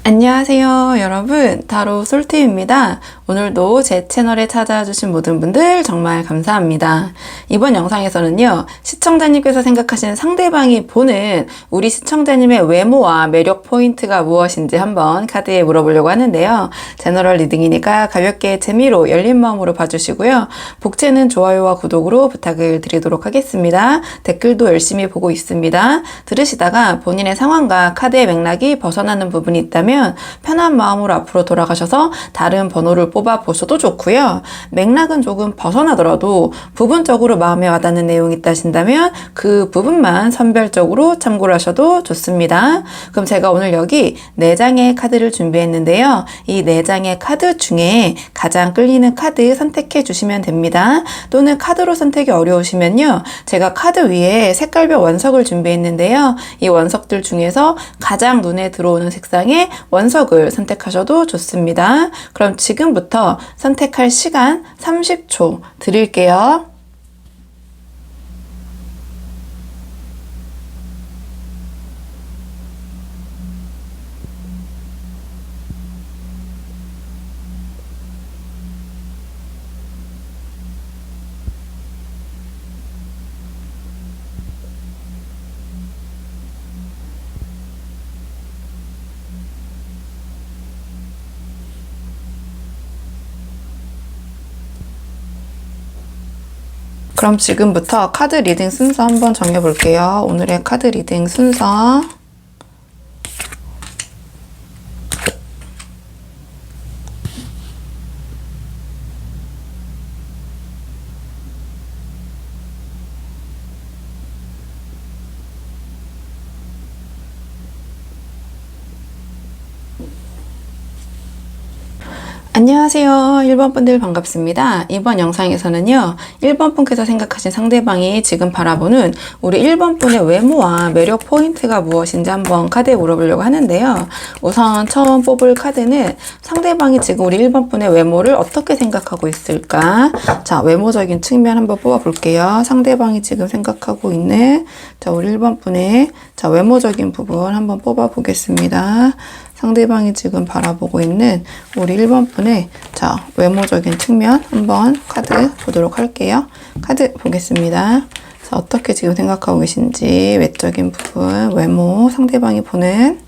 안녕하세요 여러분, 타로 솔티입니다. 오늘도 제 채널에 찾아주신 모든 분들 정말 감사합니다. 이번 영상에서는요, 시청자님께서 생각하시는 상대방이 보는 우리 시청자님의 외모와 매력 포인트가 무엇인지 한번 카드에 물어보려고 하는데요. 제너럴 리딩이니까 가볍게 재미로 열린 마음으로 봐주시고요. 복채는 좋아요와 구독으로 부탁을 드리도록 하겠습니다. 댓글도 열심히 보고 있습니다. 들으시다가 본인의 상황과 카드의 맥락이 벗어나는 부분이 있다면 편한 마음으로 앞으로 돌아가셔서 다른 번호를 뽑아 보셔도 좋고요. 맥락은 조금 벗어나더라도 부분적으로 마음에 와닿는 내용이 있다 하신다면 그 부분만 선별적으로 참고를 하셔도 좋습니다. 그럼 제가 오늘 여기 4장의 카드를 준비했는데요. 이 4장의 카드 중에 가장 끌리는 카드 선택해 주시면 됩니다. 또는 카드로 선택이 어려우시면요, 제가 카드 위에 색깔별 원석을 준비했는데요. 이 원석들 중에서 가장 눈에 들어오는 색상의 원석을 선택하셔도 좋습니다. 그럼 지금부터 선택할 시간 30초 드릴게요. 그럼 지금부터 카드 리딩 순서 한번 정해볼게요. 오늘의 카드 리딩 순서. 안녕하세요. 1번 분들 반갑습니다. 이번 영상에서는요, 1번 분께서 생각하신 상대방이 지금 바라보는 우리 1번 분의 외모와 매력 포인트가 무엇인지 한번 카드에 물어보려고 하는데요. 우선 처음 뽑을 카드는 상대방이 지금 우리 1번 분의 외모를 어떻게 생각하고 있을까? 자, 외모적인 측면 한번 뽑아볼게요. 상대방이 지금 생각하고 있는 우리 1번 분의 외모적인 부분 한번 뽑아보겠습니다. 상대방이 지금 바라보고 있는 우리 1번 분의 외모적인 측면 한번 카드 보도록 할게요. 카드 보겠습니다. 어떻게 지금 생각하고 계신지 외적인 부분, 외모, 상대방이 보는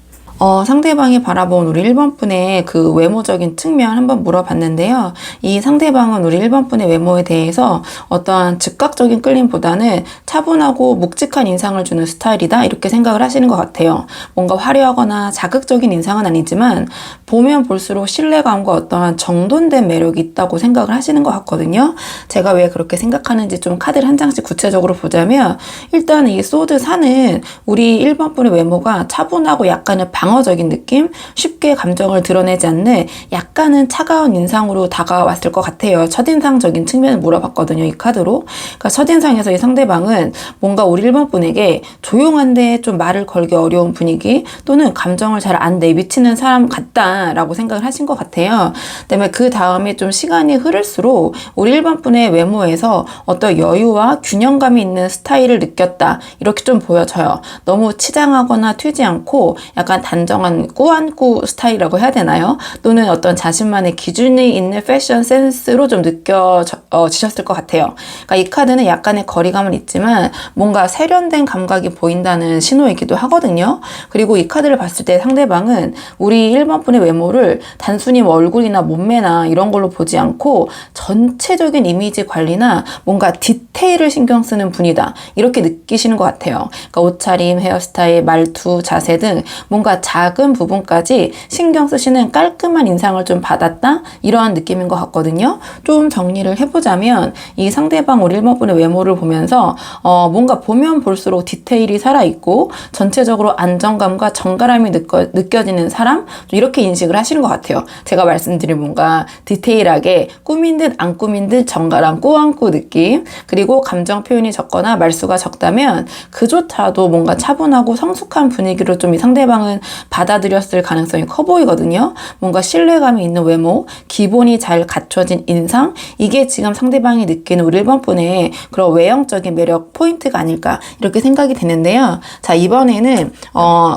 상대방이 바라본 우리 1번 분의 그 외모적인 측면 한번 물어봤는데요. 이 상대방은 우리 1번 분의 외모에 대해서 어떠한 즉각적인 끌림보다는 차분하고 묵직한 인상을 주는 스타일이다, 이렇게 생각을 하시는 것 같아요. 뭔가 화려하거나 자극적인 인상은 아니지만 보면 볼수록 신뢰감과 어떠한 정돈된 매력이 있다고 생각을 하시는 것 같거든요. 제가 왜 그렇게 생각하는지 좀 카드를 한 장씩 구체적으로 보자면, 일단 이 소드 4는 우리 1번 분의 외모가 차분하고 약간은 방어적인 느낌, 쉽게 감정을 드러내지 않는 약간은 차가운 인상으로 다가왔을 것 같아요. 첫인상적인 측면을 물어봤거든요, 이 카드로. 그러니까 첫인상에서 이 상대방은 뭔가 우리 1번 분에게 조용한데 좀 말을 걸기 어려운 분위기, 또는 감정을 잘 안 내비치는 사람 같다라고 생각을 하신 것 같아요. 그다음에 그 다음에 좀 시간이 흐를수록 우리 1번 분의 외모에서 어떤 여유와 균형감이 있는 스타일을 느꼈다, 이렇게 좀 보여져요. 너무 치장하거나 튀지 않고 약간 단정한 꾸안꾸 스타일이라고 해야 되나요? 또는 어떤 자신만의 기준이 있는 패션 센스로 좀 느껴지셨을 것 같아요. 그러니까 이 카드는 약간의 거리감은 있지만 뭔가 세련된 감각이 보인다는 신호이기도 하거든요. 그리고 이 카드를 봤을 때 상대방은 우리 1번 분의 외모를 단순히 얼굴이나 몸매나 이런 걸로 보지 않고 전체적인 이미지 관리나 뭔가 디테일을 신경 쓰는 분이다, 이렇게 느끼시는 것 같아요. 그러니까 옷차림, 헤어스타일, 말투, 자세 등 뭔가 작은 부분까지 신경 쓰시는 깔끔한 인상을 좀 받았다, 이러한 느낌인 것 같거든요. 좀 정리를 해보자면, 이 상대방 우리 1번 분의 외모를 보면서 뭔가 보면 볼수록 디테일이 살아있고 전체적으로 안정감과 정갈함이 느껴지는 사람, 이렇게 인식을 하시는 것 같아요. 제가 말씀드린 뭔가 디테일하게 꾸민 듯 안 꾸민 듯 정갈한 꾸안꾸 느낌, 그리고 감정 표현이 적거나 말수가 적다면 그조차도 뭔가 차분하고 성숙한 분위기로 좀 이 상대방은 받아들였을 가능성이 커 보이거든요. 뭔가 신뢰감이 있는 외모, 기본이 잘 갖춰진 인상, 이게 지금 상대방이 느끼는 우리 1번 분의 그런 외형적인 매력 포인트가 아닐까 이렇게 생각이 되는데요. 자, 이번에는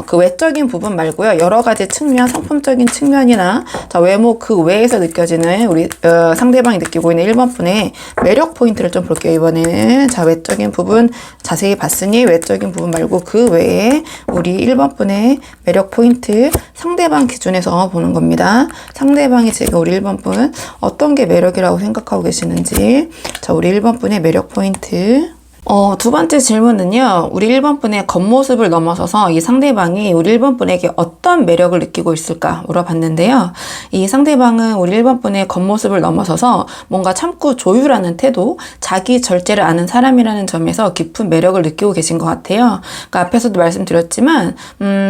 그 외적인 부분 말고요. 여러 가지 측면, 성품적인 측면이나 자, 외모 그 외에서 느껴지는 우리 상대방이 느끼고 있는 1번 분의 매력 포인트를 좀 볼게요. 이번에는 자, 외적인 부분 자세히 봤으니 외적인 부분 말고 그 외에 우리 1번 분의 매력 포인트 상대방 기준에서 보는 겁니다. 상대방이 지금 우리 1번 분 어떤 게 매력이라고 생각하고 계시는지. 자, 우리 1번 분의 매력 포인트. 두 번째 질문은요. 우리 1번 분의 겉모습을 넘어서서 이 상대방이 우리 1번 분에게 어떤 매력을 느끼고 있을까 물어봤는데요. 이 상대방은 우리 1번 분의 겉모습을 넘어서서 뭔가 참고 조율하는 태도, 자기 절제를 아는 사람이라는 점에서 깊은 매력을 느끼고 계신 것 같아요. 그러니까 앞에서도 말씀드렸지만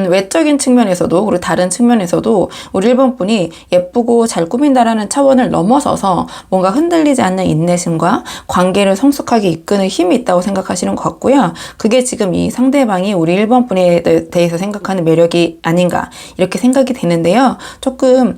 외적인 측면에서도 그리고 다른 측면에서도 우리 1번 분이 예쁘고 잘 꾸민다라는 차원을 넘어서서 뭔가 흔들리지 않는 인내심과 관계를 성숙하게 이끄는 힘이 있다고 생각하시는 것 같고요. 그게 지금 이 상대방이 우리 1번 분에 대해서 생각하는 매력이 아닌가 이렇게 생각이 되는데요. 조금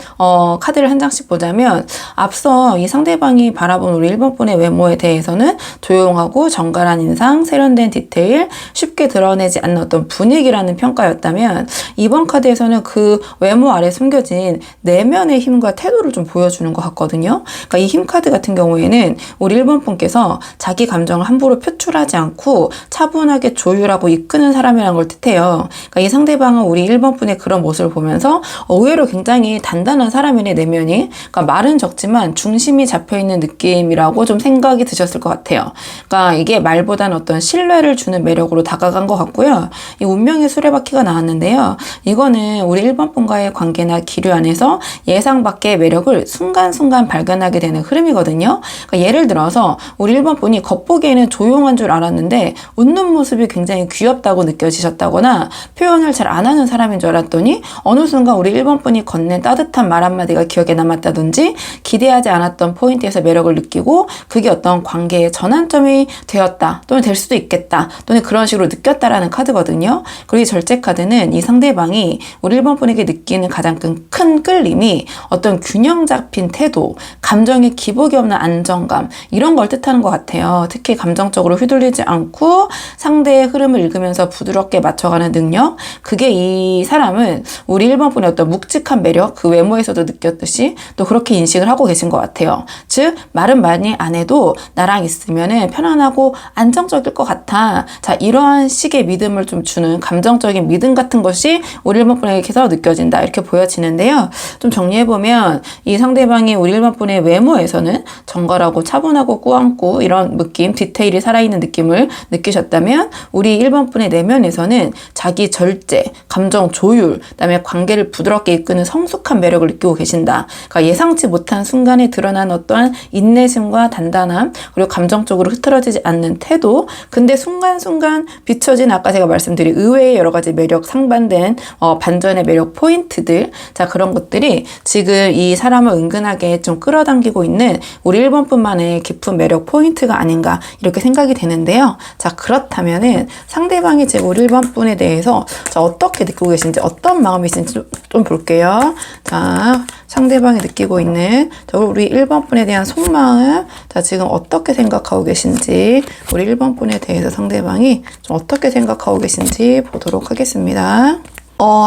카드를 한 장씩 보자면 앞서 이 상대방이 바라본 우리 1번 분의 외모에 대해서는 조용하고 정갈한 인상, 세련된 디테일, 쉽게 드러내지 않는 어떤 분위기라는 평가였다면 이번 카드에서는 그 외모 아래 숨겨진 내면의 힘과 태도를 좀 보여주는 것 같거든요. 그러니까 이 힘 카드 같은 경우에는 우리 1번 분께서 자기 감정을 함부로 표출하지 않고 차분하게 조율하고 이끄는 사람이라는 걸 뜻해요. 그러니까 이 상대방은 우리 1번 분의 그런 모습을 보면서 의외로 굉장히 단단한 사람이네, 내면이. 그러니까 말은 적지만 중심이 잡혀있는 느낌이라고 좀 생각이 드셨을 것 같아요. 그러니까 이게 말보다는 어떤 신뢰를 주는 매력으로 다가간 것 같고요. 이 운명의 수레바퀴가 나왔는데요. 이거는 우리 1번 분과의 관계나 기류 안에서 예상 밖의 매력을 순간순간 발견하게 되는 흐름이거든요. 그러니까 예를 들어서 우리 1번 분이 겉보기에는 조용한 줄 알았는데 웃는 모습이 굉장히 귀엽다고 느껴지셨다거나 표현을 잘 안 하는 사람인 줄 알았더니 어느 순간 우리 1번 분이 건넨 따뜻한 말 한마디가 기억에 남았다든지 기대하지 않았던 포인트에서 매력을 느끼고 그게 어떤 관계의 전환점이 되었다 또는 될 수도 있겠다 또는 그런 식으로 느꼈다라는 카드거든요. 그리고 이 절제 카드는 이 상대방이 우리 1번 분에게 느끼는 가장 큰 끌림이 어떤 균형 잡힌 태도, 감정의 기복이 없는 안정감 이런 걸 뜻하는 것 같아요. 특히 감정적으로 휘둘리지 않고 상대의 흐름을 읽으면서 부드럽게 맞춰가는 능력, 그게 이 사람은 우리 1번 분의 어떤 묵직한 매력, 그 외모에서도 느꼈듯이 또 그렇게 인식을 하고 계신 것 같아요. 즉 말은 많이 안 해도 나랑 있으면은 편안하고 안정적일 것 같아. 자, 이러한 식의 믿음을 좀 주는 감정적인 믿음 같은 것이 우리 1번 분에게서 느껴진다 이렇게 보여지는데요. 좀 정리해보면 이 상대방이 우리 1번 분의 외모에서는 정갈하고 차분하고 꾸안꾸 이런 느낌, 디테일이 살아있는 느낌을 느끼셨다면 우리 1번 분의 내면에서는 자기 절제, 감정 조율, 그다음에 관계를 부드럽게 이끄는 성숙한 매력을 느끼고 계신다. 그러니까 예상치 못한 순간에 드러난 어떠한 인내심과 단단함, 그리고 감정적으로 흐트러지지 않는 태도, 근데 순간순간 비춰진 아까 제가 말씀드린 의외의 여러 가지 매력 상반된 반전의 매력 포인트들, 자 그런 것들이 지금 이 사람을 은근하게 좀 끌어당기고 있는 우리 1번 분만의 깊은 매력 포인트가 아닌가 이렇게 생각이 되는데요. 자, 그렇다면은 상대방이 지금 우리 1번 분에 대해서 자, 어떻게 느끼고 계신지, 어떤 마음이 있는지 좀 볼게요. 자, 상대방이 느끼고 있는 우리 1번 분에 대한 속마음, 자, 지금 어떻게 생각하고 계신지, 우리 1번 분에 대해서 상대방이 좀 어떻게 생각하고 계신지 보도록 하겠습니다.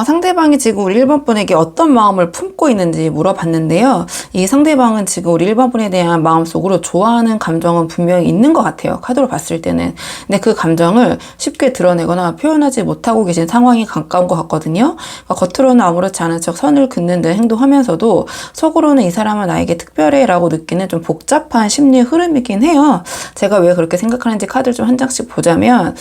상대방이 지금 우리 1번 분에게 어떤 마음을 품고 있는지 물어봤는데요. 이 상대방은 지금 우리 1번 분에 대한 마음속으로 좋아하는 감정은 분명히 있는 것 같아요. 카드로 봤을 때는. 근데 그 감정을 쉽게 드러내거나 표현하지 못하고 계신 상황이 가까운 것 같거든요. 그러니까 겉으로는 아무렇지 않은 척 선을 긋는 듯 행동하면서도 속으로는 이 사람은 나에게 특별해 라고 느끼는 좀 복잡한 심리 흐름이긴 해요. 제가 왜 그렇게 생각하는지 카드를 좀 한 장씩 보자면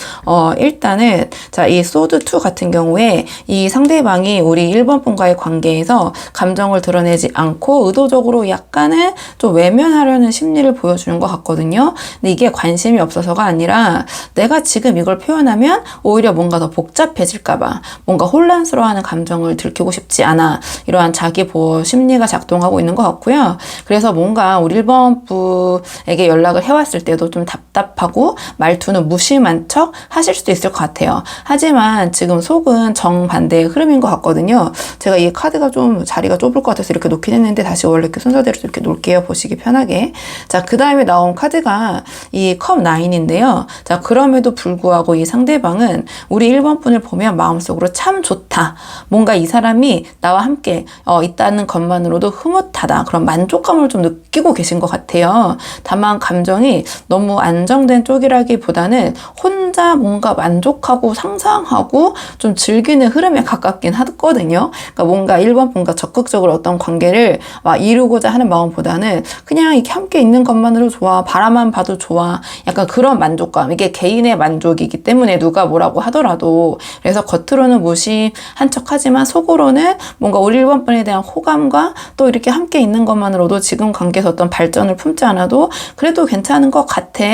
일단은 자, 이 소드 2 같은 경우에 이 상대방이 우리 1번 분과의 관계에서 감정을 드러내지 않고 의도적으로 약간은 좀 외면하려는 심리를 보여주는 것 같거든요. 근데 이게 관심이 없어서가 아니라 내가 지금 이걸 표현하면 오히려 뭔가 더 복잡해질까봐 뭔가 혼란스러워하는 감정을 들키고 싶지 않아. 이러한 자기 보호 심리가 작동하고 있는 것 같고요. 그래서 뭔가 우리 1번 분에게 연락을 해왔을 때도 좀 답답하고 말투는 무심한 척 하실 수도 있을 것 같아요. 하지만 지금 속은 정반대의 흐름인 것 같거든요. 제가 이 카드가 좀 자리가 좁을 것 같아서 이렇게 놓긴 했는데 다시 원래 이렇게 순서대로 이렇게 놓을게요. 보시기 편하게. 자, 그 다음에 나온 카드가 이 컵 9인데요. 자, 그럼에도 불구하고 이 상대방은 우리 1번 분을 보면 마음속으로 참 좋다. 뭔가 이 사람이 나와 함께 있다는 것만으로도 흐뭇하다. 그런 만족감을 좀 느끼고 계신 것 같아요. 다만 감정이 너무 안정된 쪽이라기보다는 혼자 뭔가 만족하고 상상하고 좀 즐기는 흐름에 가깝긴 하거든요. 그러니까 뭔가 1번 분과 적극적으로 어떤 관계를 이루고자 하는 마음보다는 그냥 이렇게 함께 있는 것만으로 좋아. 바라만 봐도 좋아. 약간 그런 만족감. 이게 개인의 만족이기 때문에 누가 뭐라고 하더라도. 그래서 겉으로는 무심한 척 하지만 속으로는 뭔가 우리 1번 분에 대한 호감과 또 이렇게 함께 있는 것만으로도 지금 관계에서 어떤 발전을 품지 않아도 그래도 괜찮은 것 같아.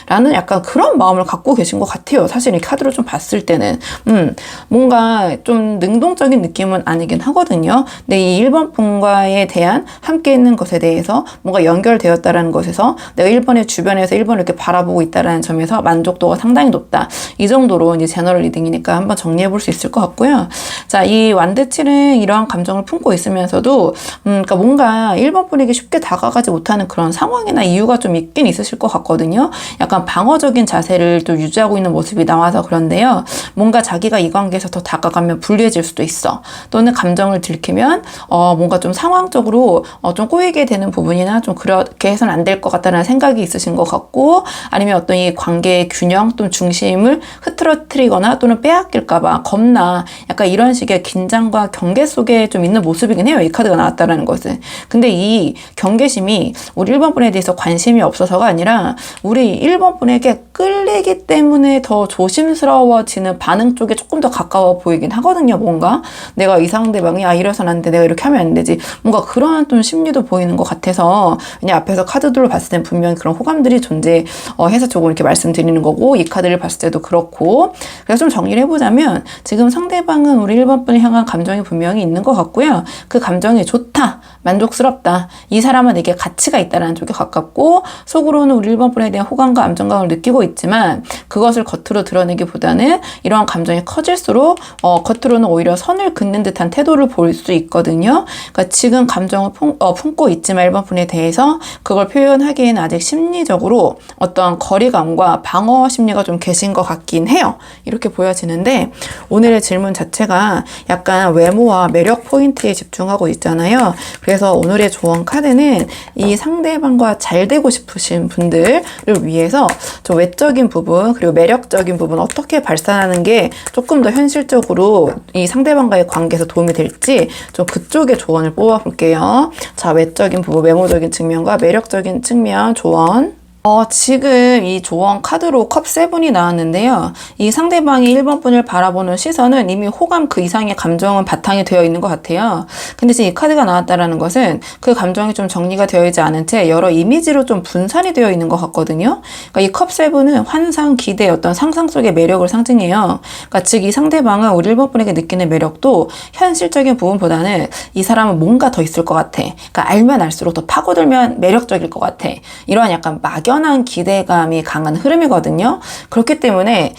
라는 약간 그런 마음을 갖고 계신 것 같아요. 사실 이 카드로 좀 봤을 때는. 뭔가 좀 능동적인 느낌은 아니긴 하거든요. 근데 이 1번 분과에 대한 함께 있는 것에 대해서 뭔가 연결되었다라는 것에서 내가 1번의 주변에서 1번을 이렇게 바라보고 있다라는 점에서 만족도가 상당히 높다. 이 정도로 이제 제너럴 리딩이니까 한번 정리해 볼 수 있을 것 같고요. 자, 이 완드칠은 이러한 감정을 품고 있으면서도 그러니까 뭔가 1번 분에게 쉽게 다가가지 못하는 그런 상황이나 이유가 좀 있긴 있으실 것 같거든요. 약간 방어적인 자세를 또 유지하고 있는 모습이 나와서 그런데요. 뭔가 자기가 이 관계에서 더 다가가면 불리해질 수도 있어. 또는 감정을 들키면 뭔가 좀 상황적으로 좀 꼬이게 되는 부분이나 좀 그렇게 해서는 안 될 것 같다는 생각이 있으신 것 같고, 아니면 어떤 이 관계의 균형 또는 중심을 흐트러뜨리거나 또는 빼앗길까봐 겁나 약간 이런 식의 긴장과 경계 속에 좀 있는 모습이긴 해요. 이 카드가 나왔다라는 것은. 근데 이 경계심이 우리 1번 분에 대해서 관심이 없어서가 아니라 우리 1번 분에게 끌리기 때문에 더 조심스러워지는 반응 쪽에 조금 더 가까워 보이긴 하거든요. 뭔가 내가 이 상대방이 이래서는 안 돼, 내가 이렇게 하면 안 되지, 뭔가 그런 좀 심리도 보이는 것 같아서, 그냥 앞에서 카드들로 봤을 땐 분명히 그런 호감들이 존재해서 조금 이렇게 말씀드리는 거고, 이 카드를 봤을 때도 그렇고. 그래서 좀 정리를 해보자면 지금 상대방은 우리 1번 분을 향한 감정이 분명히 있는 것 같고요. 그 감정이 좋다, 만족스럽다, 이 사람은 내게 가치가 있다라는 쪽에 가깝고, 속으로는 우리 1번 분에 대한 호감과 안정감을 느끼고 있지만 그것을 겉으로 드러내기보다는 이러한 감정이 커질수록 겉으로는 오히려 선을 긋는 듯한 태도를 보일 수 있거든요. 그러니까 지금 감정을 품고 있지만 1번 분에 대해서 그걸 표현하기에는 아직 심리적으로 어떤 거리감과 방어 심리가 좀 계신 것 같긴 해요. 이렇게 보여지는데, 오늘의 질문 자체가 약간 외모와 매력 포인트에 집중하고 있잖아요. 그래서 오늘의 조언 카드는 이 상대방과 잘 되고 싶으신 분들을 위해서 좀 외적인 부분 그리고 매력적인 부분 어떻게 발산하는 게 조금 더 현실적으로 이 상대방과의 관계에서 도움이 될지 좀 그쪽의 조언을 뽑아볼게요. 자, 외적인 부분, 외모적인 측면과 매력적인 측면 조언. 지금 이 조언 카드로 컵 7이 나왔는데요. 이 상대방이 1번 분을 바라보는 시선은 이미 호감 그 이상의 감정은 바탕이 되어 있는 것 같아요. 근데 지금 이 카드가 나왔다라는 것은 그 감정이 좀 정리가 되어 있지 않은 채 여러 이미지로 좀 분산이 되어 있는 것 같거든요. 그러니까 이 컵 7은 환상, 기대, 어떤 상상 속의 매력을 상징해요. 그러니까 즉 이 상대방은 우리 1번 분에게 느끼는 매력도 현실적인 부분보다는 이 사람은 뭔가 더 있을 것 같아. 그러니까 알면 알수록 더 파고들면 매력적일 것 같아. 이러한 약간 막연한 기대감이 강한 흐름이거든요. 그렇기 때문에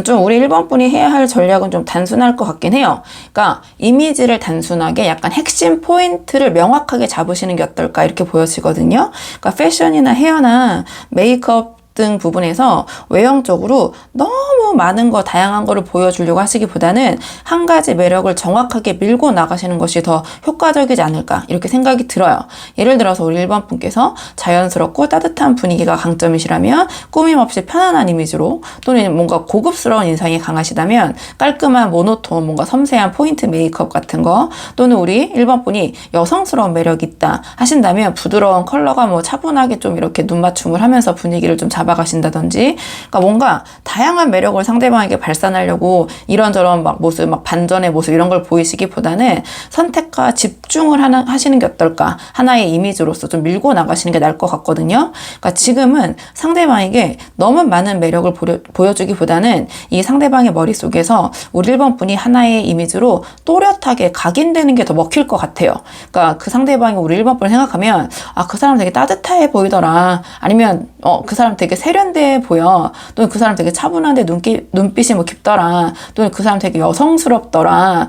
좀 우리 1번 분이 해야 할 전략은 좀 단순할 것 같긴 해요. 그러니까 이미지를 단순하게 약간 핵심 포인트를 명확하게 잡으시는 게 어떨까 이렇게 보여지거든요. 그러니까 패션이나 헤어나 메이크업 등 부분에서 외형적으로 너무 많은 거, 다양한 거를 보여주려고 하시기보다는 한 가지 매력을 정확하게 밀고 나가시는 것이 더 효과적이지 않을까 이렇게 생각이 들어요. 예를 들어서 우리 1번 분께서 자연스럽고 따뜻한 분위기가 강점이시라면 꾸밈 없이 편안한 이미지로, 또는 뭔가 고급스러운 인상이 강하시다면 깔끔한 모노톤, 뭔가 섬세한 포인트 메이크업 같은 거, 또는 우리 1번 분이 여성스러운 매력이 있다 하신다면 부드러운 컬러가 차분하게 좀 이렇게 눈 맞춤을 하면서 분위기를 좀 잡아 잡아가신다든지, 그러니까 뭔가 다양한 매력을 상대방에게 발산하려고 이런저런 막 모습, 막 반전의 모습 이런 걸 보이시기보다는 선택과 집중을 하시는 게 어떨까? 하나의 이미지로서 좀 밀고 나가시는 게 나을 것 같거든요. 그러니까 지금은 상대방에게 너무 많은 매력을 보여주기보다는 이 상대방의 머릿속에서 우리 1번 분이 하나의 이미지로 또렷하게 각인되는 게 더 먹힐 것 같아요. 그러니까 그 상대방이 우리 1번 분을 생각하면 아, 그 사람 되게 따뜻해 보이더라. 아니면 그 사람 되게 세련돼 보여. 또는 그 사람 되게 차분한데 눈빛이 뭐 깊더라. 또는 그 사람 되게 여성스럽더라.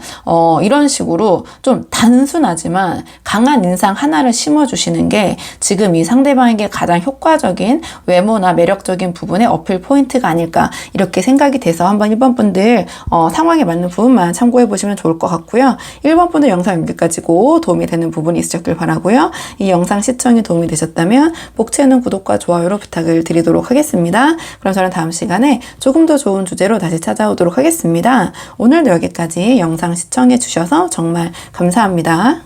이런 식으로 좀 단순하지만 강한 인상 하나를 심어주시는 게 지금 이 상대방에게 가장 효과적인 외모나 매력적인 부분의 어필 포인트가 아닐까 이렇게 생각이 돼서 한번 1번 분들 상황에 맞는 부분만 참고해 보시면 좋을 것 같고요. 1번 분들 영상 여기까지고 도움이 되는 부분이 있으셨길 바라고요. 이 영상 시청이 도움이 되셨다면 복채는 구독과 좋아요로 부탁을 드리도록 하겠습니다. 그럼 저는 다음 시간에 조금 더 좋은 주제로 다시 찾아오도록 하겠습니다. 오늘도 여기까지 영상 시청해 주셔서 정말 감사합니다.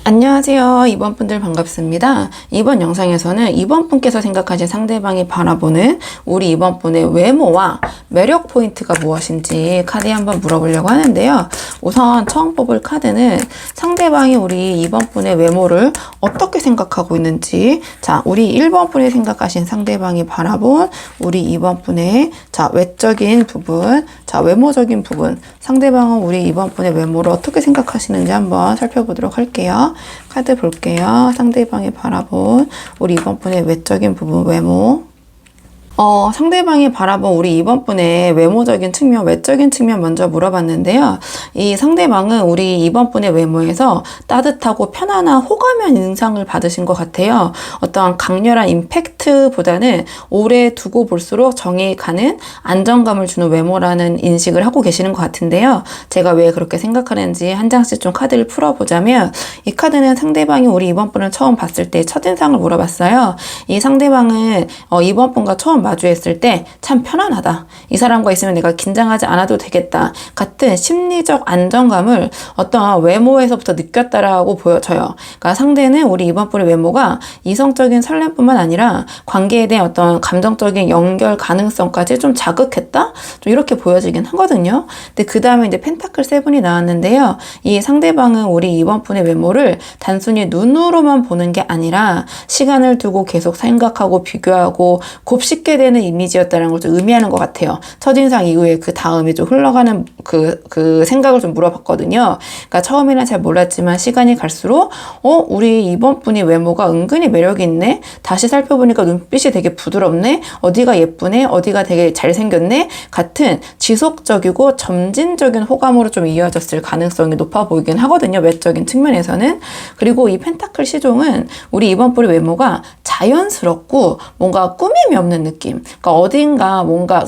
안녕하세요. 2번 분들 반갑습니다. 이번 영상에서는 2번 분께서 생각하신 상대방이 바라보는 우리 2번 분의 외모와 매력 포인트가 무엇인지 카드에 한번 물어보려고 하는데요. 우선 처음 뽑을 카드는 상대방이 우리 2번 분의 외모를 어떻게 생각하고 있는지, 자, 우리 1번 분이 생각하신 상대방이 바라본 우리 2번 분의 외적인 부분, 외모적인 부분, 상대방은 우리 2번 분의 외모를 어떻게 생각하시는지 한번 살펴보도록 할게요. 카드 볼게요. 상대방이 바라본 우리 2번 분의 외적인 부분, 외모. 상대방이 바라본 우리 2번 분의 외모적인 측면, 외적인 측면 먼저 물어봤는데요. 이 상대방은 우리 2번 분의 외모에서 따뜻하고 편안한 호감형 인상을 받으신 것 같아요. 어떠한 강렬한 임팩트보다는 오래 두고 볼수록 정이 가는 안정감을 주는 외모라는 인식을 하고 계시는 것 같은데요. 제가 왜 그렇게 생각하는지 한 장씩 좀 카드를 풀어보자면, 이 카드는 상대방이 우리 2번 분을 처음 봤을 때 첫인상을 물어봤어요. 이 상대방은 2번 분과 처음 마주했을 때 참 편안하다. 이 사람과 있으면 내가 긴장하지 않아도 되겠다. 같은 심리적 안정감을 어떤 외모에서부터 느꼈다라고 보여져요. 그러니까 상대는 우리 2번 분의 외모가 이성적인 설렘뿐만 아니라 관계에 대한 어떤 감정적인 연결 가능성까지 좀 자극했다? 좀 이렇게 보여지긴 하거든요. 근데 그 다음에 이제 펜타클 세븐이 나왔는데요. 이 상대방은 우리 2번 분의 외모를 단순히 눈으로만 보는 게 아니라 시간을 두고 계속 생각하고 비교하고 곱씹게 되는 이미지였다는 걸 좀 의미하는 것 같아요. 첫인상 이후에 그 다음에 좀 흘러가는 그 생각을 좀 물어봤거든요. 그러니까 처음에는 잘 몰랐지만 시간이 갈수록 우리 2번 분이 외모가 은근히 매력이 있네. 다시 살펴보니까 눈빛이 되게 부드럽네. 어디가 예쁘네. 어디가 되게 잘생겼네. 같은 지속적이고 점진적인 호감으로 좀 이어졌을 가능성이 높아 보이긴 하거든요. 외적인 측면에서는. 그리고 이 펜타클 시종은 우리 2번 분의 외모가 자연스럽고 뭔가 꾸밈이 없는 느낌. 그러니까 어딘가 뭔가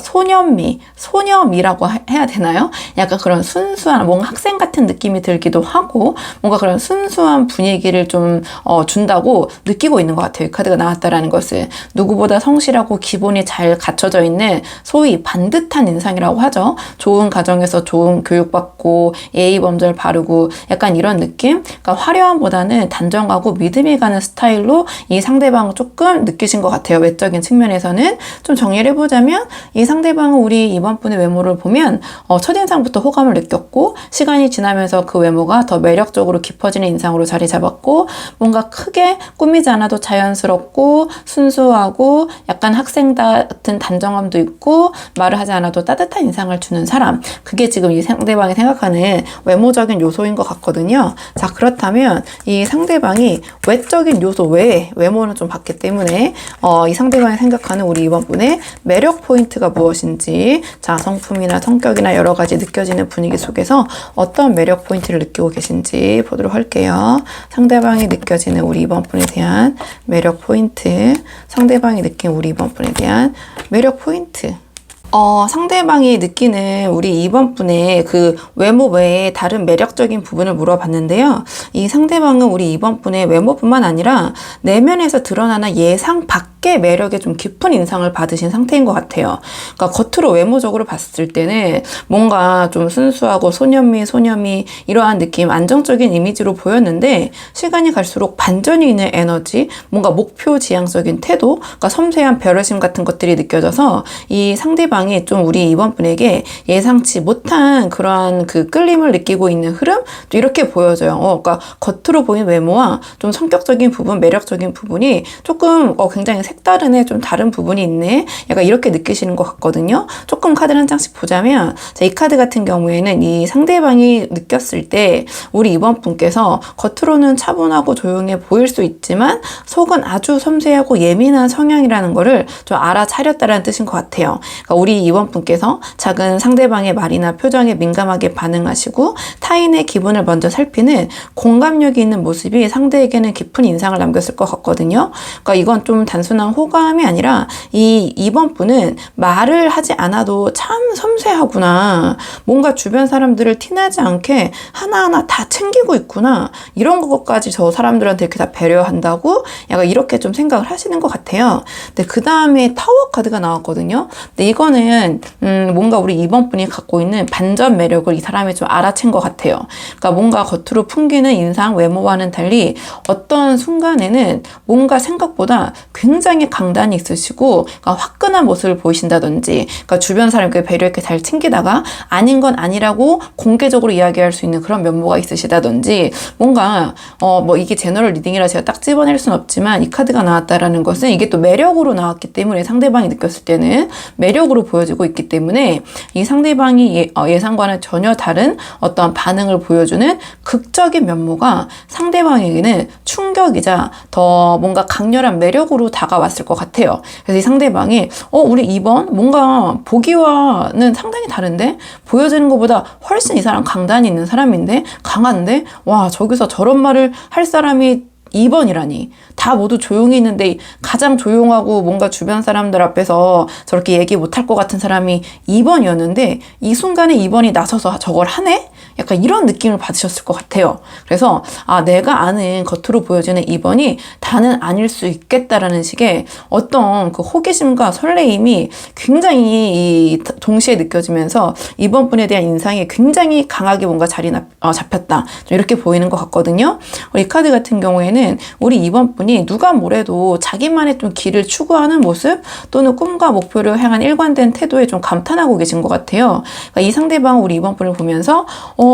소녀미라고 해야 되나요? 약간 그런 순수한 뭔가 학생 같은 느낌이 들기도 하고 뭔가 그런 순수한 분위기를 좀 준다고 느끼고 있는 것 같아요. 이 카드가 나왔다라는 것은 누구보다 성실하고 기본이 잘 갖춰져 있는 소위 반듯한 인상이라고 하죠. 좋은 가정에서 좋은 교육받고 예의 범절 바르고 약간 이런 느낌? 그러니까 화려함보다는 단정하고 믿음이 가는 스타일로 이 상대방을 조금 느끼신 것 같아요. 외적인 측면에서는. 좀 정리를 해보자면 이 상대방은 우리 2번 분의 외모를 보면 첫인상부터 호감을 느꼈고 시간이 지나면서 그 외모가 더 매력적으로 깊어지는 인상으로 자리 잡았고 뭔가 크게 꾸미지 않아도 자연스럽고 순수하고 약간 학생 같은 단정함도 있고 말을 하지 않아도 따뜻한 인상을 주는 사람, 그게 지금 이 상대방이 생각하는 외모적인 요소인 것 같거든요. 자, 그렇다면 이 상대방이 외적인 요소 외에 외모는 좀 봤기 때문에 이 상대방이 생각하는 우리 2번 분의 매력 포인트가 무엇인지, 자, 성품이나 성격이나 여러 가지 느껴지는 분위기 속에서 어떤 매력 포인트를 느끼고 계신지 보도록 할게요. 상대방이 느껴지는 우리 2번 분에 대한 매력 포인트, 상대방이 느낀 우리 2번 분에 대한 매력 포인트. 상대방이 느끼는 우리 2번 분의 그 외모 외에 다른 매력적인 부분을 물어봤는데요. 이 상대방은 우리 2번 분의 외모뿐만 아니라 내면에서 드러나는 예상 밖의 꽤 매력에 좀 깊은 인상을 받으신 상태인 것 같아요. 그러니까 겉으로 외모적으로 봤을 때는 뭔가 좀 순수하고 소년미 이러한 느낌, 안정적인 이미지로 보였는데 시간이 갈수록 반전이 있는 에너지, 뭔가 목표 지향적인 태도, 그러니까 섬세한 배려심 같은 것들이 느껴져서 이 상대방이 좀 우리 이번 분에게 예상치 못한 그러한 그 끌림을 느끼고 있는 흐름? 또 이렇게 보여져요. 그러니까 겉으로 보이는 외모와 좀 성격적인 부분, 매력적인 부분이 조금 굉장히 색다르네, 좀 다른 부분이 있네, 약간 이렇게 느끼시는 것 같거든요. 조금 카드를 한 장씩 보자면, 자, 이 카드 같은 경우에는 이 상대방이 느꼈을 때 우리 이번 분께서 겉으로는 차분하고 조용해 보일 수 있지만 속은 아주 섬세하고 예민한 성향이라는 거를 좀 알아차렸다는 뜻인 것 같아요. 그러니까 우리 이번 분께서 작은 상대방의 말이나 표정에 민감하게 반응하시고 타인의 기분을 먼저 살피는 공감력이 있는 모습이 상대에게는 깊은 인상을 남겼을 것 같거든요. 그러니까 이건 좀 단순한 호감이 아니라 이번 분은 말을 하지 않아도 참 섬세하구나, 뭔가 주변 사람들을 티나지 않게 하나하나 다 챙기고 있구나, 이런 것까지 저 사람들한테 이렇게 다 배려한다고 약간 이렇게 좀 생각을 하시는 것 같아요. 근데 그 다음에 타워 카드가 나왔거든요. 근데 이거는 뭔가 우리 이번 분이 갖고 있는 반전 매력을 이 사람이 좀 알아챈 것 같아요. 그러니까 뭔가 겉으로 풍기는 인상, 외모와는 달리 어떤 순간에는 뭔가 생각보다 굉장히 강단이 있으시고, 그러니까 화끈한 모습을 보이신다든지, 그러니까 주변 사람께 배려 있게 잘 챙기다가 아닌 건 아니라고 공개적으로 이야기할 수 있는 그런 면모가 있으시다든지, 뭔가 뭐 이게 제너럴 리딩이라 제가 딱 집어낼 순 없지만 이 카드가 나왔다라는 것은 이게 또 매력으로 나왔기 때문에 상대방이 느꼈을 때는 매력으로 보여지고 있기 때문에 이 상대방이 예상과는 전혀 다른 어떤 반응을 보여주는 극적인 면모가 상대방에게는 충격이자 더 뭔가 강렬한 매력으로 다가왔을 것 같아요. 그래서 이 상대방이 우리 이번 뭔가 보기와는 상당히 다른데, 보여지는 것보다 훨씬 이 사람 강단이 있는 사람인데, 강한데, 와, 저기서 저런 말을 할 사람이 2번이라니. 다 모두 조용히 있는데 가장 조용하고 뭔가 주변 사람들 앞에서 저렇게 얘기 못할 것 같은 사람이 2번이었는데 이 순간에 2번이 나서서 저걸 하네? 약간 이런 느낌을 받으셨을 것 같아요. 그래서 내가 아는 겉으로 보여지는 2번이 다는 아닐 수 있겠다라는 식의 어떤 그 호기심과 설레임이 굉장히 동시에 느껴지면서 이번 분에 대한 인상이 굉장히 강하게 뭔가 자리 잡혔다, 좀 이렇게 보이는 것 같거든요. 이 카드 같은 경우에는 우리 이번 분이 누가 뭐래도 자기만의 좀 길을 추구하는 모습 또는 꿈과 목표를 향한 일관된 태도에 좀 감탄하고 계신 것 같아요. 그러니까 이 상대방 우리 이번 분을 보면서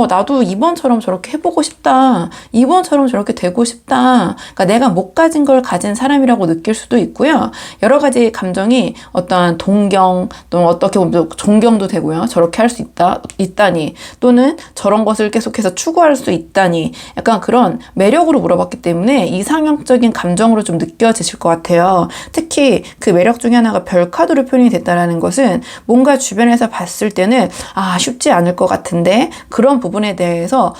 나도 이번처럼 저렇게 해보고 싶다, 이번처럼 저렇게 되고 싶다, 그러니까 내가 못 가진 걸 가진 사람이라고 느낄 수도 있고요. 여러 가지 감정이 어떠한 동경 또는 어떻게 보면 존경도 되고요. 저렇게 할 수 있다니, 또는 저런 것을 계속해서 추구할 수 있다니, 약간 그런 매력으로 물어봤기 때문에 이상형적인 감정으로 좀 느껴지실 것 같아요. 특히 그 매력 중에 하나가 별 카드로 표현이 됐다는 것은 뭔가 주변에서 봤을 때는 쉽지 않을 것 같은데 그런 부분에 대해서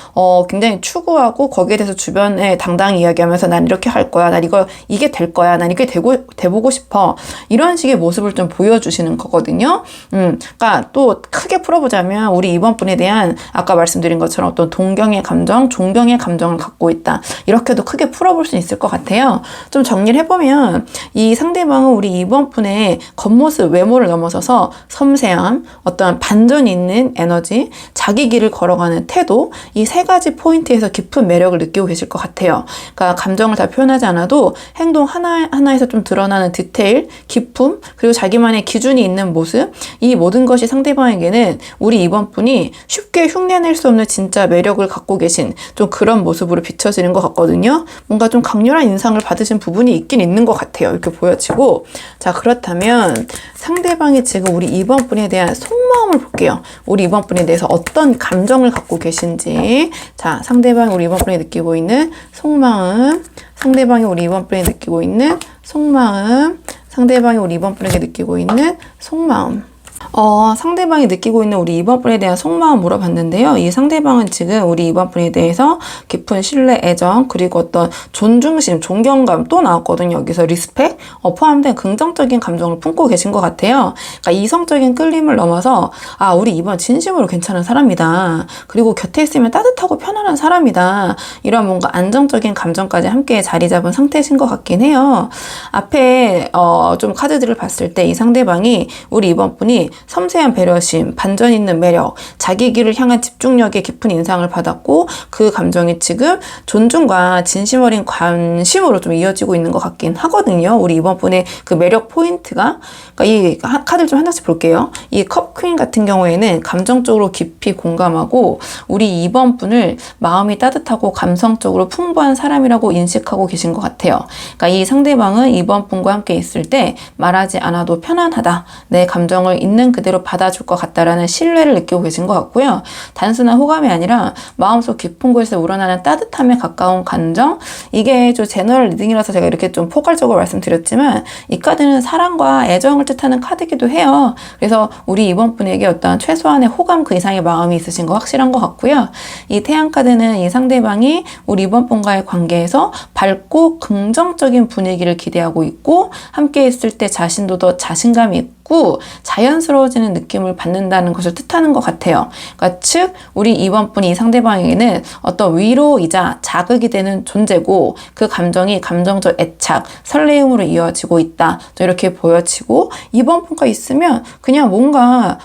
굉장히 추구하고 거기에 대해서 주변에 당당히 이야기하면서 난 이렇게 할 거야, 난 이게 될 거야, 난 이게 돼보고 싶어, 이런 식의 모습을 좀 보여주시는 거거든요. 그러니까 또 크게 풀어보자면 우리 이번 분에 대한 아까 말씀드린 것처럼 어떤 동경의 감정, 존경의 감정을 갖고 있다, 이렇게도 크게 풀어볼 수 있을 것 같아요. 좀 정리를 해보면 이 상대방은 우리 이번 분의 겉모습, 외모를 넘어서서 섬세함, 어떤 반전 있는 에너지, 자기 길을 걸어가는 태도, 이 세 가지 포인트에서 깊은 매력을 느끼고 계실 것 같아요. 그러니까 감정을 다 표현하지 않아도 행동 하나하나에서 좀 드러나는 디테일, 기품, 그리고 자기만의 기준이 있는 모습, 이 모든 것이 상대방에게는 우리 이번 분이 쉽게 흉내낼 수 없는 진짜 매력을 갖고 계신 좀 그런 모습으로 비춰지는 것 같거든요. 뭔가 좀 강렬한 인상을 받으신 부분이 있긴 있는 것 같아요. 이렇게 보여지고. 자, 그렇다면 상대방이 지금 우리 이번 분에 대한 속마음을 볼게요. 우리 이번 분에 대해서 어떤 감정을 갖고 계신지. 자, 상대방이 우리 이번 분에 느끼고 있는 속마음, 상대방이 우리 이번 분에 느끼고 있는 속마음, 상대방이 우리 이번 분에게 느끼고 있는 속마음. 상대방이 느끼고 있는 우리 2번 분에 대한 속마음 물어봤는데요. 이 상대방은 지금 우리 2번 분에 대해서 깊은 신뢰, 애정, 그리고 어떤 존중심, 존경감 또 나왔거든요. 여기서 리스펙 포함된 긍정적인 감정을 품고 계신 것 같아요. 그러니까 이성적인 끌림을 넘어서 우리 2번 진심으로 괜찮은 사람이다. 그리고 곁에 있으면 따뜻하고 편안한 사람이다. 이런 뭔가 안정적인 감정까지 함께 자리 잡은 상태신 것 같긴 해요. 앞에 좀 카드들을 봤을 때 이 상대방이 우리 2번 분이 섬세한 배려심, 반전 있는 매력, 자기 길을 향한 집중력에 깊은 인상을 받았고 그 감정이 지금 존중과 진심 어린 관심으로 좀 이어지고 있는 것 같긴 하거든요. 우리 이번 분의 그 매력 포인트가 그러니까 이 카드를 좀 하나씩 볼게요. 이 컵 퀸 같은 경우에는 감정적으로 깊이 공감하고 우리 이번 분을 마음이 따뜻하고 감성적으로 풍부한 사람이라고 인식하고 계신 것 같아요. 그러니까 이 상대방은 이번 분과 함께 있을 때 말하지 않아도 편안하다. 내 감정을 있는 그대로 받아줄 것 같다라는 신뢰를 느끼고 계신 것 같고요. 단순한 호감이 아니라 마음속 깊은 곳에서 우러나는 따뜻함에 가까운 감정. 이게 좀 제너럴 리딩이라서 제가 이렇게 좀 포괄적으로 말씀드렸지만 이 카드는 사랑과 애정을 뜻하는 카드이기도 해요. 그래서 우리 이번 분에게 어떤 최소한의 호감 그 이상의 마음이 있으신 거 확실한 것 같고요. 이 태양 카드는 이 상대방이 우리 이번 분과의 관계에서 밝고 긍정적인 분위기를 기대하고 있고 함께 있을 때 자신도 더 자신감이 있고 자연스러워지는 느낌을 받는다는 것을 뜻하는 것 같아요. 그러니까 즉 우리 이번 분이 이 상대방에게는 어떤 위로이자 자극이 되는 존재고 그 감정이 감정적 애착, 설레임으로 이어지고 있다. 이렇게 보여지고 이번 분과 있으면 그냥 뭔가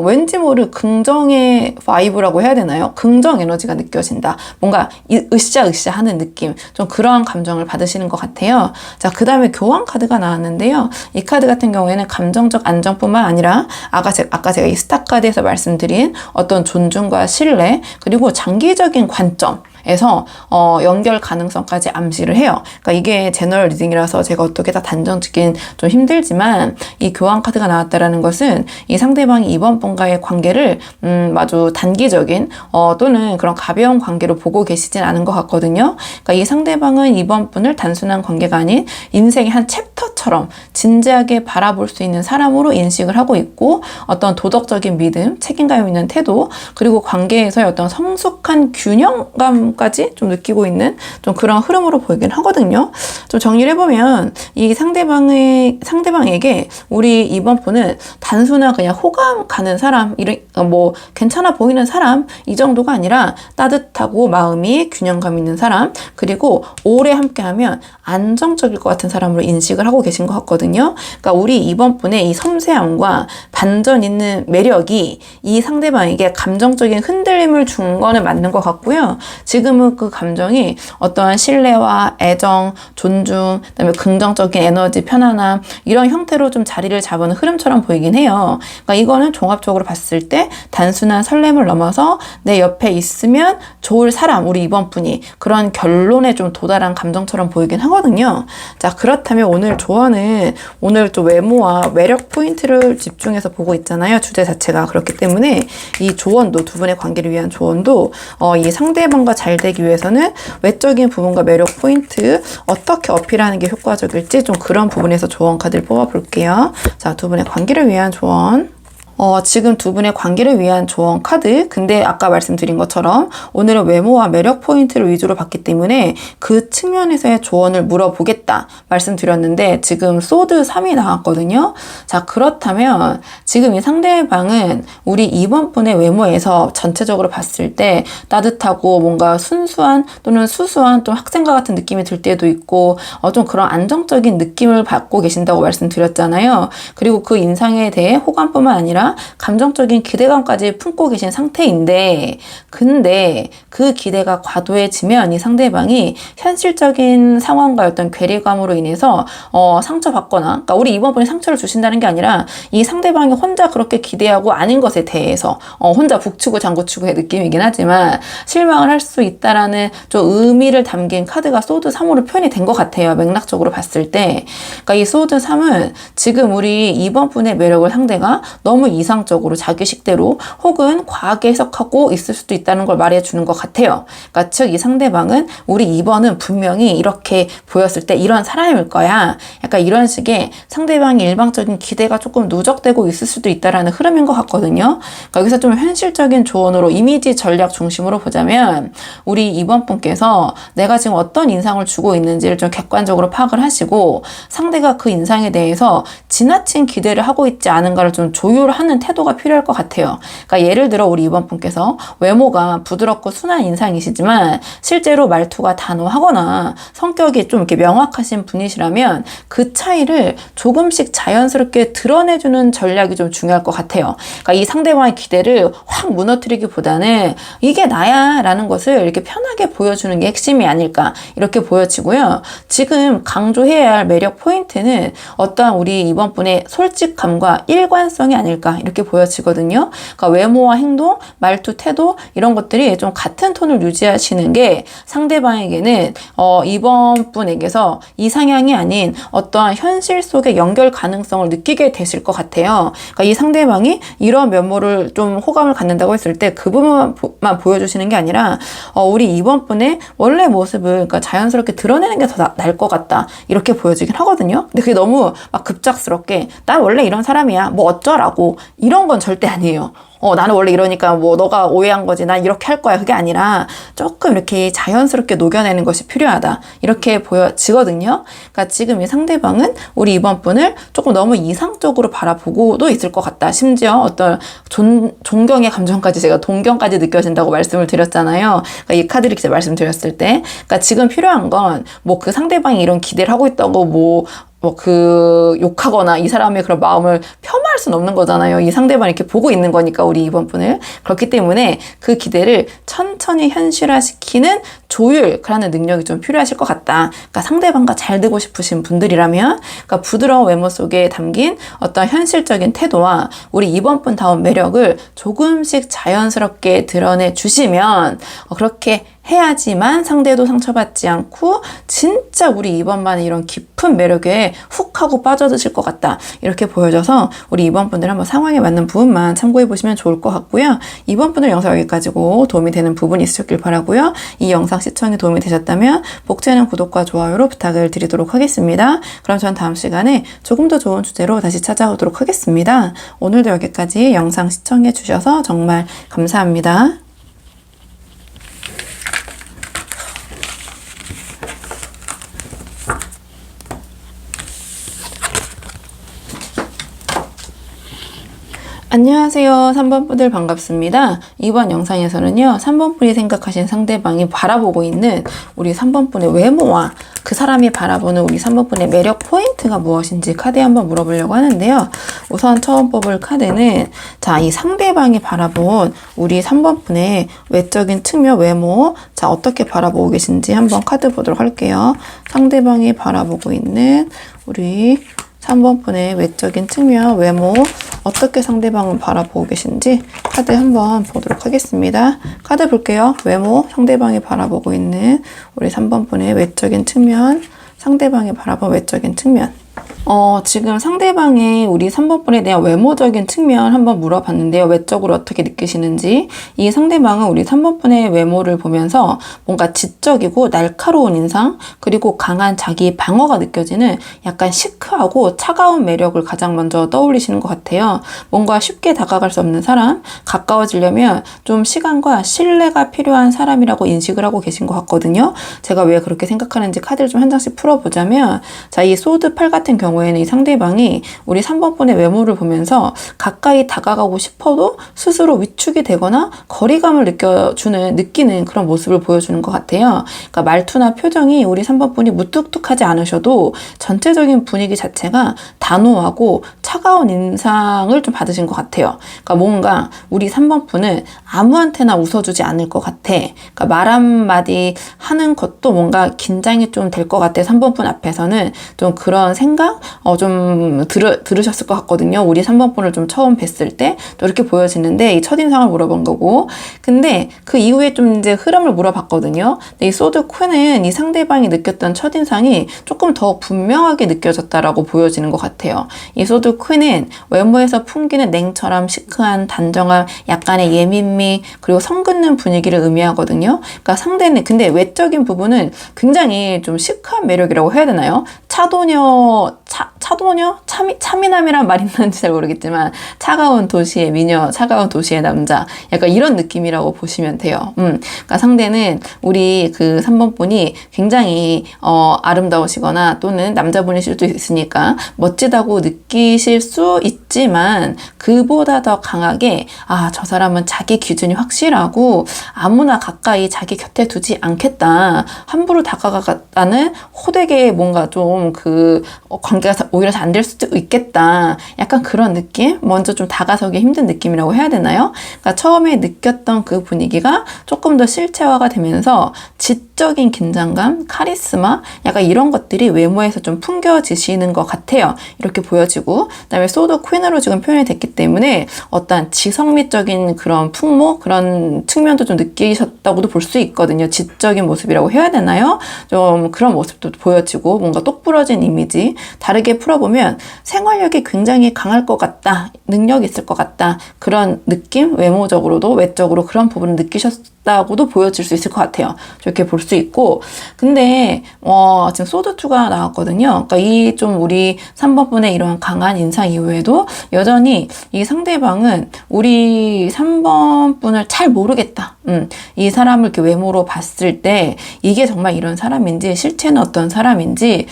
왠지 모를 긍정의 바이브라고 해야 되나요? 긍정 에너지가 느껴진다. 뭔가 으쌰으쌰 하는 느낌. 좀 그러한 감정을 받으시는 것 같아요. 자, 그 다음에 교환 카드가 나왔는데요. 이 카드 같은 경우에는 감정적 안정뿐만 아니라 아까 제가 이 스타 카드에서 말씀드린 어떤 존중과 신뢰 그리고 장기적인 관점에서 연결 가능성까지 암시를 해요. 그러니까 이게 제너럴 리딩이라서 제가 어떻게 다 단정 짓긴 좀 힘들지만 이 교환 카드가 나왔다라는 것은 이 상대방이 이번 분과의 관계를 아주 단기적인 또는 그런 가벼운 관계로 보고 계시진 않은 것 같거든요. 그러니까 이 상대방은 이번 분을 단순한 관계가 아닌 인생의 한 챕터처럼 진지하게 바라볼 수 있는 사람으로 인식을 하고 있고 어떤 도덕적인 믿음, 책임감 있는 태도 그리고 관계에서의 어떤 성숙한 균형감까지 좀 느끼고 있는 좀 그런 흐름으로 보이긴 하거든요. 좀 정리를 해보면 이 상대방에게 우리 이번 분은 단순한 그냥 호감 가는 사람, 뭐 괜찮아 보이는 사람 이 정도가 아니라 따뜻하고 마음이 균형감 있는 사람 그리고 오래 함께하면 안정적일 것 같은 사람으로 인식을 하고 계신 것 같거든요. 그러니까 우리 이번 분의 이 섬세함과 반전 있는 매력이 이 상대방에게 감정적인 흔들림을 준 거는 맞는 것 같고요. 지금은 그 감정이 어떠한 신뢰와 애정, 존중, 그다음에 긍정적인 에너지, 편안함 이런 형태로 좀 자리를 잡은 흐름처럼 보이긴 해요. 그러니까 이거는 종합적으로 봤을 때 단순한 설렘을 넘어서 내 옆에 있으면 좋을 사람, 우리 이번 분이 그런 결론에 좀 도달한 감정처럼 보이긴 하거든요. 자, 그렇다면 오늘 조언은 오늘 또 외모와 매력 포인트를 집중해서 보고 있잖아요. 주제 자체가. 그렇기 때문에 이 조언도 두 분의 관계를 위한 조언도 이 상대방과 잘 되기 위해서는 외적인 부분과 매력 포인트 어떻게 어필하는 게 효과적일지 좀 그런 부분에서 조언 카드를 뽑아볼게요. 자, 두 분의 관계를 위한 조언. 지금 두 분의 관계를 위한 조언 카드. 근데 아까 말씀드린 것처럼 오늘은 외모와 매력 포인트를 위주로 봤기 때문에 그 측면에서의 조언을 물어보겠다 말씀드렸는데 지금 소드 3이 나왔거든요. 자, 그렇다면 지금 이 상대방은 우리 이번 분의 외모에서 전체적으로 봤을 때 따뜻하고 뭔가 순수한 또는 수수한 좀 학생과 같은 느낌이 들 때도 있고 좀 그런 안정적인 느낌을 받고 계신다고 말씀드렸잖아요. 그리고 그 인상에 대해 호감뿐만 아니라 감정적인 기대감까지 품고 계신 상태인데 근데 그 기대가 과도해지면 이 상대방이 현실적인 상황과 어떤 괴리감으로 인해서 상처받거나 그러니까 우리 이번 분이 상처를 주신다는 게 아니라 이 상대방이 혼자 그렇게 기대하고 아닌 것에 대해서 혼자 북치고 장구치고의 느낌이긴 하지만 실망을 할 수 있다라는 좀 의미를 담긴 카드가 소드 3으로 표현이 된 것 같아요. 맥락적으로 봤을 때. 그러니까 이 소드 3은 지금 우리 이번 분의 매력을 상대가 너무 이상적으로 자기식대로 혹은 과하게 해석하고 있을 수도 있다는 걸 말해주는 것 같아요. 그러니까 즉 이 상대방은 우리 2번은 분명히 이렇게 보였을 때 이런 사람일 거야. 약간 이런 식의 상대방의 일방적인 기대가 조금 누적되고 있을 수도 있다라는 흐름인 것 같거든요. 그러니까 여기서 좀 현실적인 조언으로 이미지 전략 중심으로 보자면 우리 2번 분께서 내가 지금 어떤 인상을 주고 있는지를 좀 객관적으로 파악을 하시고 상대가 그 인상에 대해서 지나친 기대를 하고 있지 않은가를 좀 조율하는 태도가 필요할 것 같아요. 그러니까 예를 들어 우리 2번 분께서 외모가 부드럽고 순한 인상이시지만 실제로 말투가 단호하거나 성격이 좀 이렇게 명확하신 분이시라면 그 차이를 조금씩 자연스럽게 드러내주는 전략이 좀 중요할 것 같아요. 그러니까 이 상대방의 기대를 확 무너뜨리기보다는 이게 나야 라는 것을 이렇게 편하게 보여주는 게 핵심이 아닐까 이렇게 보여지고요. 지금 강조해야 할 매력 포인트는 어떠한 우리 이번 분의 솔직함과 일관성이 아닐까 이렇게 보여지거든요. 그러니까 외모와 행동, 말투, 태도 이런 것들이 좀 같은 톤을 유지하시는 게 상대방에게는 이번 분에게서 이상향이 아닌 어떠한 현실 속의 연결 가능성을 느끼게 되실 것 같아요. 그러니까 이 상대방이 이런 면모를 좀 호감을 갖는다고 했을 때 그 부분만 보여주시는 게 아니라 우리 이번 분의 원래 모습을 그러니까 자연스럽게 드러내는 게 더 나을 것 같다 이렇게 보여지긴 하거든요. 근데 그게 너무 막 급작스럽게 난 원래 이런 사람이야 뭐 어쩌라고 이런 건 절대 아니에요. 나는 원래 이러니까 뭐 너가 오해한 거지 난 이렇게 할 거야 그게 아니라 조금 이렇게 자연스럽게 녹여내는 것이 필요하다 이렇게 보여지거든요. 그러니까 지금 이 상대방은 우리 이번 분을 조금 너무 이상적으로 바라보고도 있을 것 같다. 심지어 어떤 존경의 감정까지 제가 동경까지 느껴진다고 말씀을 드렸잖아요. 그러니까 이 카드를 제가 말씀드렸을 때 그러니까 지금 필요한 건 뭐 그 상대방이 이런 기대를 하고 있다고 욕하거나 이 사람의 그런 마음을 폄하할 수는 없는 거잖아요. 이 상대방이 이렇게 보고 있는 거니까, 우리 이번 분을. 그렇기 때문에 그 기대를 천천히 현실화시키는 조율하는 능력이 좀 필요하실 것 같다. 그러니까 상대방과 잘 되고 싶으신 분들이라면, 그러니까 부드러운 외모 속에 담긴 어떤 현실적인 태도와 우리 이번 분 다운 매력을 조금씩 자연스럽게 드러내 주시면, 그렇게 해야지만 상대도 상처받지 않고 진짜 우리 이번만의 이런 깊은 매력에 훅 하고 빠져드실 것 같다. 이렇게 보여져서 우리 이번 분들 한번 상황에 맞는 부분만 참고해 보시면 좋을 것 같고요. 이번 분들 영상 여기까지고 도움이 되는 부분이 있으셨길 바라고요. 이 영상 시청에 도움이 되셨다면 복제는 구독과 좋아요로 부탁을 드리도록 하겠습니다. 그럼 전 다음 시간에 조금 더 좋은 주제로 다시 찾아오도록 하겠습니다. 오늘도 여기까지 영상 시청해 주셔서 정말 감사합니다. 안녕하세요. 3번 분들 반갑습니다. 이번 영상에서는요, 3번 분이 생각하신 상대방이 바라보고 있는 우리 3번 분의 외모와 그 사람이 바라보는 우리 3번 분의 매력 포인트가 무엇인지 카드에 한번 물어보려고 하는데요. 우선 처음 뽑을 카드는 자, 이 상대방이 바라본 우리 3번 분의 외적인 측면 외모, 자, 어떻게 바라보고 계신지 한번 카드 보도록 할게요. 상대방이 바라보고 있는 우리 3번 분의 외적인 측면, 외모, 어떻게 상대방을 바라보고 계신지 카드 한번 보도록 하겠습니다. 카드 볼게요. 외모, 상대방이 바라보고 있는 우리 3번 분의 외적인 측면, 상대방이 바라본 외적인 측면. 지금 상대방의 우리 3번 분에 대한 외모적인 측면 한번 물어봤는데요. 외적으로 어떻게 느끼시는지. 이 상대방은 우리 3번 분의 외모를 보면서 뭔가 지적이고 날카로운 인상, 그리고 강한 자기 방어가 느껴지는 약간 시크하고 차가운 매력을 가장 먼저 떠올리시는 것 같아요. 뭔가 쉽게 다가갈 수 없는 사람, 가까워지려면 좀 시간과 신뢰가 필요한 사람이라고 인식을 하고 계신 것 같거든요. 제가 왜 그렇게 생각하는지 카드를 좀 한 장씩 풀어보자면, 자, 이 소드 8 같은 경우에는 이 상대방이 우리 3번 분의 외모를 보면서 가까이 다가가고 싶어도 스스로 위축이 되거나 거리감을 느끼는 그런 모습을 보여주는 것 같아요. 그러니까 말투나 표정이 우리 3번 분이 무뚝뚝하지 않으셔도 전체적인 분위기 자체가 단호하고 차가운 인상을 좀 받으신 것 같아요. 그러니까 뭔가 우리 3번 분은 아무한테나 웃어주지 않을 것 같아. 그러니까 말 한마디 하는 것도 뭔가 긴장이 좀 될 것 같아. 3번 분 앞에서는 좀 그런 생각 좀 들으셨을 것 같거든요. 우리 3번 분을 좀 처음 뵀을 때 또 이렇게 보여지는데, 이 첫인상을 물어본 거고, 근데 그 이후에 좀 이제 흐름을 물어봤거든요. 근데 이 소드 퀸은 이 상대방이 느꼈던 첫인상이 조금 더 분명하게 느껴졌다라고 보여지는 것 같아요. 이 소드 퀸은 외모에서 풍기는 냉철함, 시크한 단정함, 약간의 예민미, 그리고 성긋는 분위기를 의미하거든요. 그러니까 상대는 근데 외적인 부분은 굉장히 좀 시크한 매력이라고 해야 되나요? 차미남이란 말 있는지 잘 모르겠지만 차가운 도시의 미녀, 차가운 도시의 남자, 약간 이런 느낌이라고 보시면 돼요. 그러니까 상대는 우리 그 3번 분이 굉장히 아름다우시거나 또는 남자분이실 수도 있으니까 멋지다고 느끼실 수 있지만 그보다 더 강하게 저 사람은 자기 기준이 확실하고 아무나 가까이 자기 곁에 두지 않겠다. 함부로 다가가다는 호되게 뭔가 좀 그 관계가 오히려 잘 안 될 수도 있겠다. 약간 그런 느낌? 먼저 좀 다가서기 힘든 느낌이라고 해야 되나요? 그러니까 처음에 느꼈던 그 분위기가 조금 더 실체화가 되면서 지적인 긴장감, 카리스마, 약간 이런 것들이 외모에서 좀 풍겨지시는 것 같아요. 이렇게 보여지고, 그다음에 소드 퀸으로 지금 표현이 됐기 때문에 어떤 지성미적인 그런 풍모, 그런 측면도 좀 느끼셨다고도 볼 수 있거든요. 지적인 모습이라고 해야 되나요? 좀 그런 모습도 보여지고, 뭔가 똑부러진 이미지, 다르게 풀어보면 생활력이 굉장히 강할 것 같다, 능력이 있을 것 같다, 그런 느낌, 외모적으로도 외적으로 그런 부분을 느끼셨다고도 보여질 수 있을 것 같아요. 이렇게 볼 수 있고, 근데 지금 소드2가 나왔거든요. 그러니까 이 좀 우리 3번 분의 이런 강한 인상 이후에도 여전히 이 상대방은 우리 3번 분을 잘 모르겠다. 이 사람을 이렇게 외모로 봤을 때 이게 정말 이런 사람인지 실체는 어떤 사람인지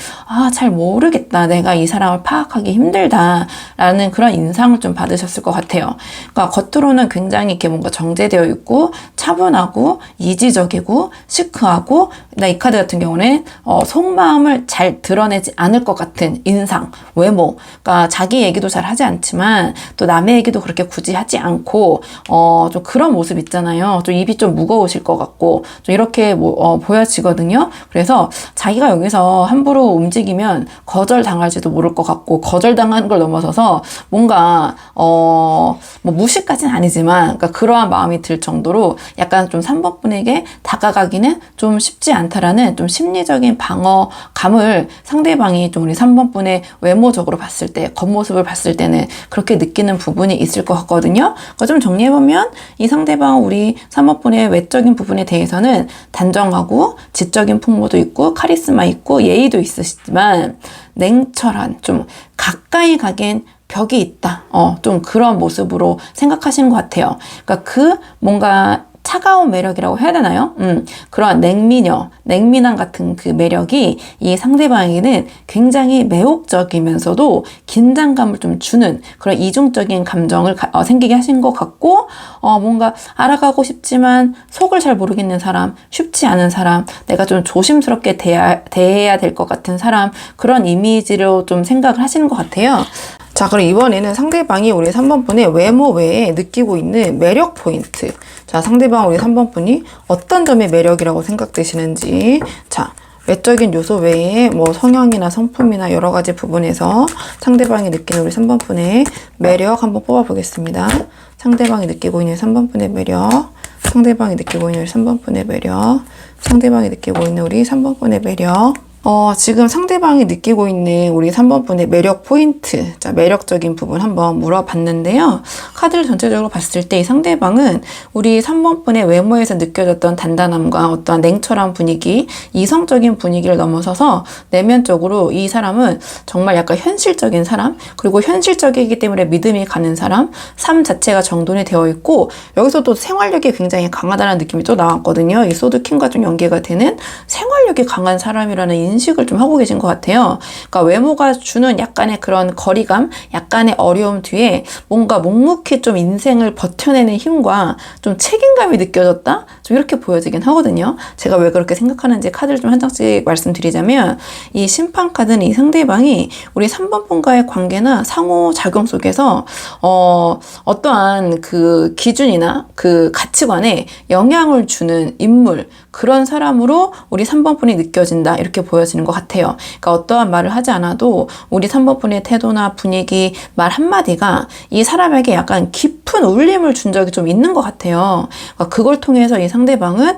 잘 모르겠다. 내가 이 사람을 파악하기 힘들다라는 그런 인상을 좀 받으셨을 것 같아요. 그러니까 겉으로는 굉장히 이렇게 뭔가 정제되어 있고 차분하고 이지적이고 시크하고, 이 카드 같은 경우는 속마음을 잘 드러내지 않을 것 같은 인상, 외모. 그러니까 자기 얘기도 잘 하지 않지만 또 남의 얘기도 그렇게 굳이 하지 않고 좀 그런 모습 있잖아요. 좀 입이 좀 무거우실 것 같고 좀 이렇게 보여지거든요. 그래서 자기가 여기서 함부로 움직이면 거절당할지도 모를 것 같고, 거절당하는 걸 넘어서서 뭔가 뭐 무시까지는 아니지만 그러니까 그러한 마음이 들 정도로 약간 좀 3번 분에게 다가가기는 좀 쉽지 않다라는 좀 심리적인 방어감을 상대방이 좀 우리 3번 분의 외모적으로 봤을 때, 겉모습을 봤을 때는 그렇게 느끼는 부분이 있을 것 같거든요. 그러니까 좀 정리해보면 이 상대방 우리 3번 분의 외적인 부분에 대해서는 단정하고 지적인 풍모도 있고 카리스마 있고 예의도 있으시지만 냉철한, 좀 가까이 가기엔 벽이 있다. 좀 그런 모습으로 생각하시는 것 같아요. 그러니까 그 뭔가 차가운 매력이라고 해야 되나요? 그런 냉미남 같은 그 매력이 이 상대방에게는 굉장히 매혹적이면서도 긴장감을 좀 주는 그런 이중적인 감정을 생기게 하신 것 같고, 뭔가 알아가고 싶지만 속을 잘 모르겠는 사람, 쉽지 않은 사람, 내가 좀 조심스럽게 대해야 될 것 같은 사람, 그런 이미지로 좀 생각을 하시는 것 같아요. 자, 그럼 이번에는 상대방이 우리 3번 분의 외모 외에 느끼고 있는 매력 포인트. 자, 상대방 우리 3번 분이 어떤 점이 매력이라고 생각되시는지. 자, 외적인 요소 외에 뭐 성향이나 성품이나 여러 가지 부분에서 상대방이 느끼는 우리 3번 분의 매력 한번 뽑아보겠습니다. 상대방이 느끼고 있는 3번 분의 매력. 상대방이 느끼고 있는 우리 3번 분의 매력. 상대방이 느끼고 있는 우리 3번 분의 매력. 지금 상대방이 느끼고 있는 우리 3번 분의 매력 포인트, 자, 매력적인 부분 한번 물어봤는데요. 카드를 전체적으로 봤을 때 이 상대방은 우리 3번 분의 외모에서 느껴졌던 단단함과 어떠한 냉철한 분위기, 이성적인 분위기를 넘어서서 내면적으로 이 사람은 정말 약간 현실적인 사람, 그리고 현실적이기 때문에 믿음이 가는 사람, 삶 자체가 정돈이 되어 있고, 여기서 또 생활력이 굉장히 강하다는 느낌이 또 나왔거든요. 이 소드킹과 좀 연계가 되는 생활력이 강한 사람이라는 인식을 좀 하고 계신 것 같아요. 그러니까 외모가 주는 약간의 그런 거리감, 약간의 어려움 뒤에 뭔가 묵묵히 좀 인생을 버텨내는 힘과 좀 책임감이 느껴졌다? 좀 이렇게 보여지긴 하거든요. 제가 왜 그렇게 생각하는지 카드를 좀 한 장씩 말씀드리자면, 이 심판 카드는 이 상대방이 우리 3번 분과의 관계나 상호작용 속에서 어떠한 그 기준이나 그 가치관에 영향을 주는 인물, 그런 사람으로 우리 3번 분이 느껴진다, 이렇게 보여집니다. 보여지는 것 같아요. 그러니까 어떠한 말을 하지 않아도 우리 3번 분의 태도나 분위기, 말 한마디가 이 사람에게 약간 깊은 울림을 준 적이 좀 있는 것 같아요. 그러니까 그걸 통해서 이 상대방은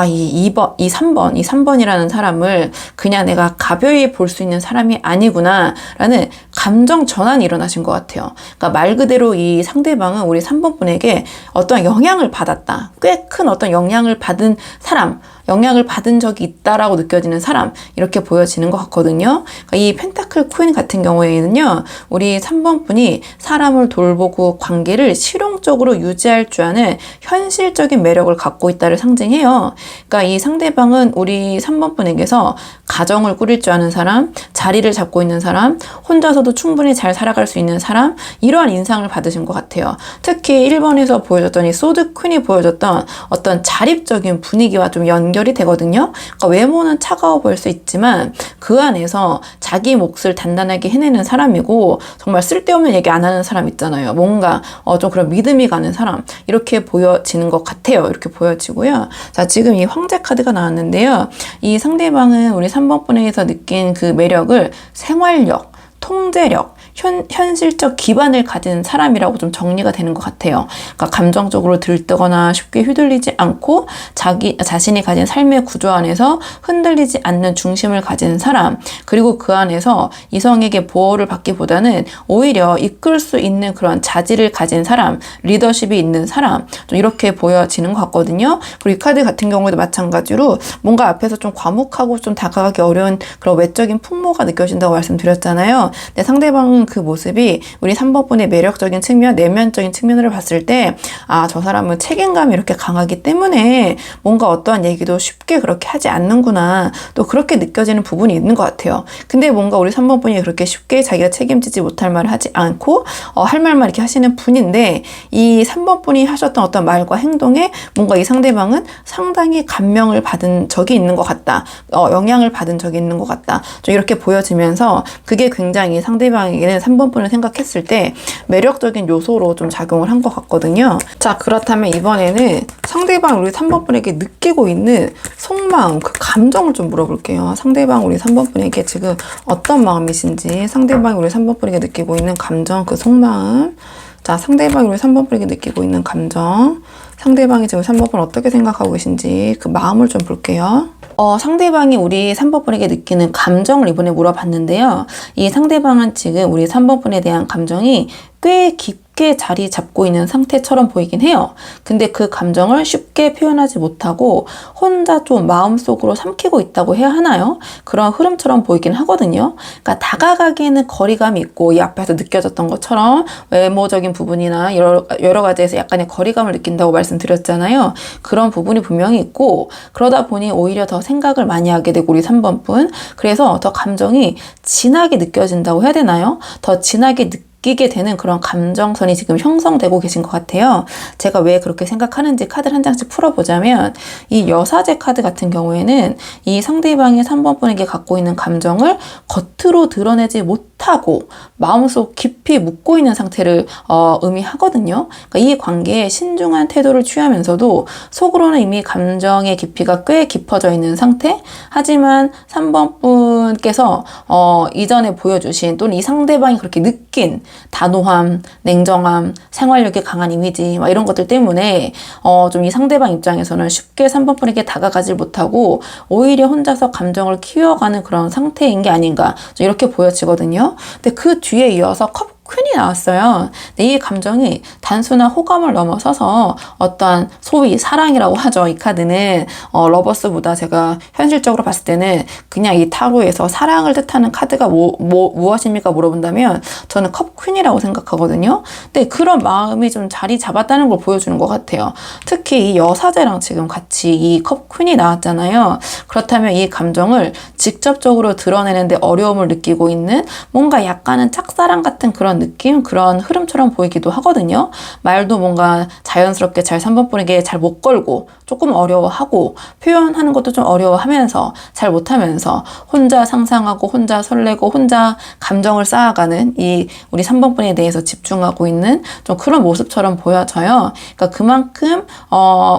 이 3번이라는 사람을 그냥 내가 가벼이 볼 수 있는 사람이 아니구나 라는 감정 전환이 일어나신 것 같아요. 그러니까 말 그대로 이 상대방은 우리 3번 분에게 어떤 영향을 받았다. 꽤 큰 어떤 영향을 받은 사람, 영향을 받은 적이 있다라고 느껴지는 사람, 이렇게 보여지는 것 같거든요. 그러니까 이 펜타클 퀸 같은 경우에는요, 우리 3번 분이 사람을 돌보고 관계를 실용적으로 유지할 줄 아는 현실적인 매력을 갖고 있다를 상징해요. 그러니까 이 상대방은 우리 3번 분에게서 가정을 꾸릴 줄 아는 사람, 자리를 잡고 있는 사람, 혼자서도 충분히 잘 살아갈 수 있는 사람, 이러한 인상을 받으신 것 같아요. 특히 1번에서 보여줬던 이 소드 퀸이 보여줬던 어떤 자립적인 분위기와 좀 연결이 되거든요. 그러니까 외모는 차가워 보일 수 있지만 그 안에서 자기 몫을 단단하게 해내는 사람이고, 정말 쓸데없는 얘기 안 하는 사람 있잖아요. 뭔가 좀 그런 믿음이 가는 사람, 이렇게 보여지는 것 같아요. 이렇게 보여지고요. 자, 지금 이 황제 카드가 나왔는데요. 이 상대방은 우리 3번 분에게서 느낀 그 매력을 생활력, 통제력, 현실적 기반을 가진 사람이라고 좀 정리가 되는 것 같아요. 그러니까 감정적으로 들뜨거나 쉽게 휘둘리지 않고 자신이 가진 삶의 구조 안에서 흔들리지 않는 중심을 가진 사람, 그리고 그 안에서 이성에게 보호를 받기보다는 오히려 이끌 수 있는 그런 자질을 가진 사람, 리더십이 있는 사람, 좀 이렇게 보여지는 것 같거든요. 그리고 이 카드 같은 경우에도 마찬가지로 뭔가 앞에서 좀 과묵하고 좀 다가가기 어려운 그런 외적인 풍모가 느껴진다고 말씀드렸잖아요. 근데 상대방은 그 모습이 우리 3번 분의 매력적인 측면, 내면적인 측면으로 봤을 때 저 사람은 책임감이 이렇게 강하기 때문에 뭔가 어떠한 얘기도 쉽게 그렇게 하지 않는구나, 또 그렇게 느껴지는 부분이 있는 것 같아요. 근데 뭔가 우리 3번 분이 그렇게 쉽게 자기가 책임지지 못할 말을 하지 않고 할 말만 이렇게 하시는 분인데, 이 3번 분이 하셨던 어떤 말과 행동에 뭔가 이 상대방은 상당히 감명을 받은 적이 있는 것 같다, 영향을 받은 적이 있는 것 같다, 좀 이렇게 보여지면서 그게 굉장히 상대방에게는 3번 분을 생각했을 때 매력적인 요소로 좀 작용을 한 것 같거든요. 자, 그렇다면 이번에는 상대방 우리 3번 분에게 느끼고 있는 속마음, 그 감정을 좀 물어볼게요. 상대방 우리 3번 분에게 지금 어떤 마음이신지, 상대방이 우리 3번 분에게 느끼고 있는 감정, 그 속마음. 자, 상대방이 우리 3번 분에게 느끼고 있는 감정, 상대방이 지금 3번 분 어떻게 생각하고 계신지 그 마음을 좀 볼게요. 상대방이 우리 3번 분에게 느끼는 감정을 이번에 물어봤는데요. 이 상대방은 지금 우리 3번 분에 대한 감정이 꽤 깊게 자리 잡고 있는 상태처럼 보이긴 해요. 근데 그 감정을 쉽게 표현하지 못하고 혼자 좀 마음속으로 삼키고 있다고 해야 하나요? 그런 흐름처럼 보이긴 하거든요. 그러니까 다가가기에는 거리감이 있고, 이 앞에서 느껴졌던 것처럼 외모적인 부분이나 여러 가지에서 약간의 거리감을 느낀다고 말씀드렸잖아요. 그런 부분이 분명히 있고, 그러다 보니 오히려 더 생각을 많이 하게 되고, 우리 3번 분. 그래서 더 감정이 진하게 느껴진다고 해야 되나요? 더 진하게 느끼게 되는 그런 감정선이 지금 형성되고 계신 것 같아요. 제가 왜 그렇게 생각하는지 카드를 한 장씩 풀어보자면, 이 여사제 카드 같은 경우에는 이 상대방이 3번 분에게 갖고 있는 감정을 겉으로 드러내지 못하고 마음속 깊이 묻고 있는 상태를 의미하거든요. 그러니까 이 관계에 신중한 태도를 취하면서도 속으로는 이미 감정의 깊이가 꽤 깊어져 있는 상태. 하지만 3번 분께서 이전에 보여주신, 또는 이 상대방이 그렇게 느낀 단호함, 냉정함, 생활력이 강한 이미지, 이런 것들 때문에 좀 이 상대방 입장에서는 쉽게 3번 분에게 다가가지 못하고 오히려 혼자서 감정을 키워가는 그런 상태인 게 아닌가, 좀 이렇게 보여지거든요. 근데 그 뒤에 이어서 퀸이 나왔어요. 근데 이 감정이 단순한 호감을 넘어서서 어떠한 소위 사랑이라고 하죠. 이 카드는 러버스보다 제가 현실적으로 봤을 때는 그냥 이 타로에서 사랑을 뜻하는 카드가 무엇입니까 물어본다면 저는 컵 퀸이라고 생각하거든요. 근데 그런 마음이 좀 자리 잡았다는 걸 보여주는 것 같아요. 특히 이 여사제랑 지금 같이 이 컵 퀸이 나왔잖아요. 그렇다면 이 감정을 직접적으로 드러내는데 어려움을 느끼고 있는, 뭔가 약간은 짝사랑 같은 그런 느낌, 그런 흐름처럼 보이기도 하거든요. 말도 뭔가 자연스럽게 잘 3번 분에게 잘 못 걸고 조금 어려워하고, 표현하는 것도 좀 어려워하면서 잘 못하면서 혼자 상상하고 혼자 설레고 혼자 감정을 쌓아가는 이 우리 3번 분에 대해서 집중하고 있는 좀 그런 모습처럼 보여져요. 그러니까 그만큼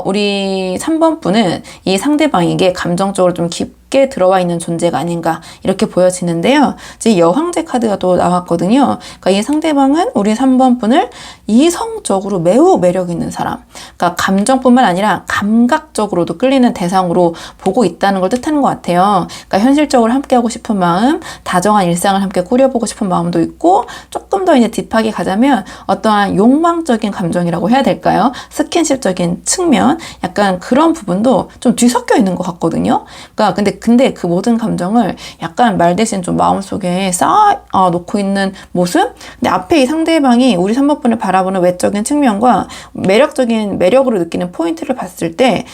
우리 3번 분은 이 상대방에게 감정적으로 좀 깊게 깊게 들어와 있는 존재가 아닌가 이렇게 보여지는데요. 이제 여황제 카드가 또 나왔거든요. 그러니까 이 상대방은 우리 3번 분을 이성적으로 매우 매력 있는 사람, 그러니까 감정뿐만 아니라 감각적으로도 끌리는 대상으로 보고 있다는 걸 뜻하는 것 같아요. 그러니까 현실적으로 함께하고 싶은 마음, 다정한 일상을 함께 꾸려보고 싶은 마음도 있고, 조금 더 이제 딥하게 가자면 어떠한 욕망적인 감정이라고 해야 될까요? 스킨십적인 측면, 약간 그런 부분도 좀 뒤섞여 있는 것 같거든요. 그러니까 근데 그 모든 감정을 약간 말 대신 좀 마음속에 쌓아 놓고 있는 모습? 근데 앞에 이 상대방이 우리 3번 분을 바라보는 외적인 측면과 매력으로 느끼는 포인트를 봤을 때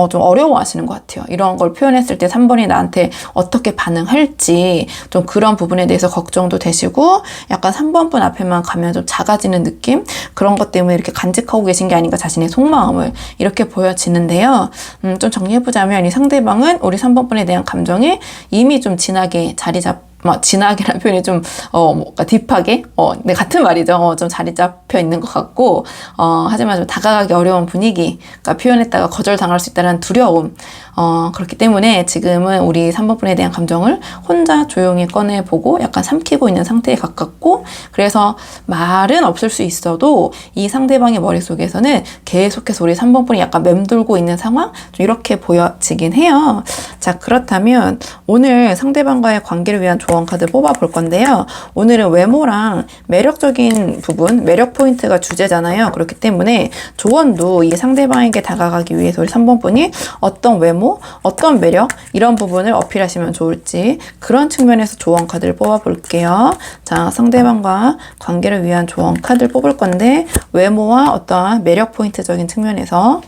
좀 어려워하시는 것 같아요. 이런 걸 표현했을 때 3번이 나한테 어떻게 반응할지 좀 그런 부분에 대해서 걱정도 되시고, 약간 3번 분 앞에만 가면 좀 작아지는 느낌? 그런 것 때문에 이렇게 간직하고 계신 게 아닌가, 자신의 속마음을 이렇게 보여지는데요. 좀 정리해보자면 이 상대방은 우리 3번 분에 대한 감정이 이미 좀 진하게 진하게라는 표현이 좀, 뭔가 딥하게, 네, 같은 말이죠. 좀 자리 잡혀 있는 것 같고, 하지만 좀 다가가기 어려운 분위기가 표현했다가 거절당할 수 있다는 두려움, 그렇기 때문에 지금은 우리 3번 분에 대한 감정을 혼자 조용히 꺼내보고 약간 삼키고 있는 상태에 가깝고, 그래서 말은 없을 수 있어도 이 상대방의 머릿속에서는 계속해서 우리 3번 분이 약간 맴돌고 있는 상황? 좀 이렇게 보여지긴 해요. 자, 그렇다면 오늘 상대방과의 관계를 위한 조언 카드 뽑아볼 건데요. 오늘은 외모랑 매력적인 부분, 매력 포인트가 주제잖아요. 그렇기 때문에 조언도 이 상대방에게 다가가기 위해서 우리 3번 분이 어떤 외모, 어떤 매력, 이런 부분을 어필하시면 좋을지, 그런 측면에서 조언 카드를 뽑아볼게요. 자, 상대방과 관계를 위한 조언 카드를 뽑을 건데, 외모와 어떠한 매력 포인트적인 측면에서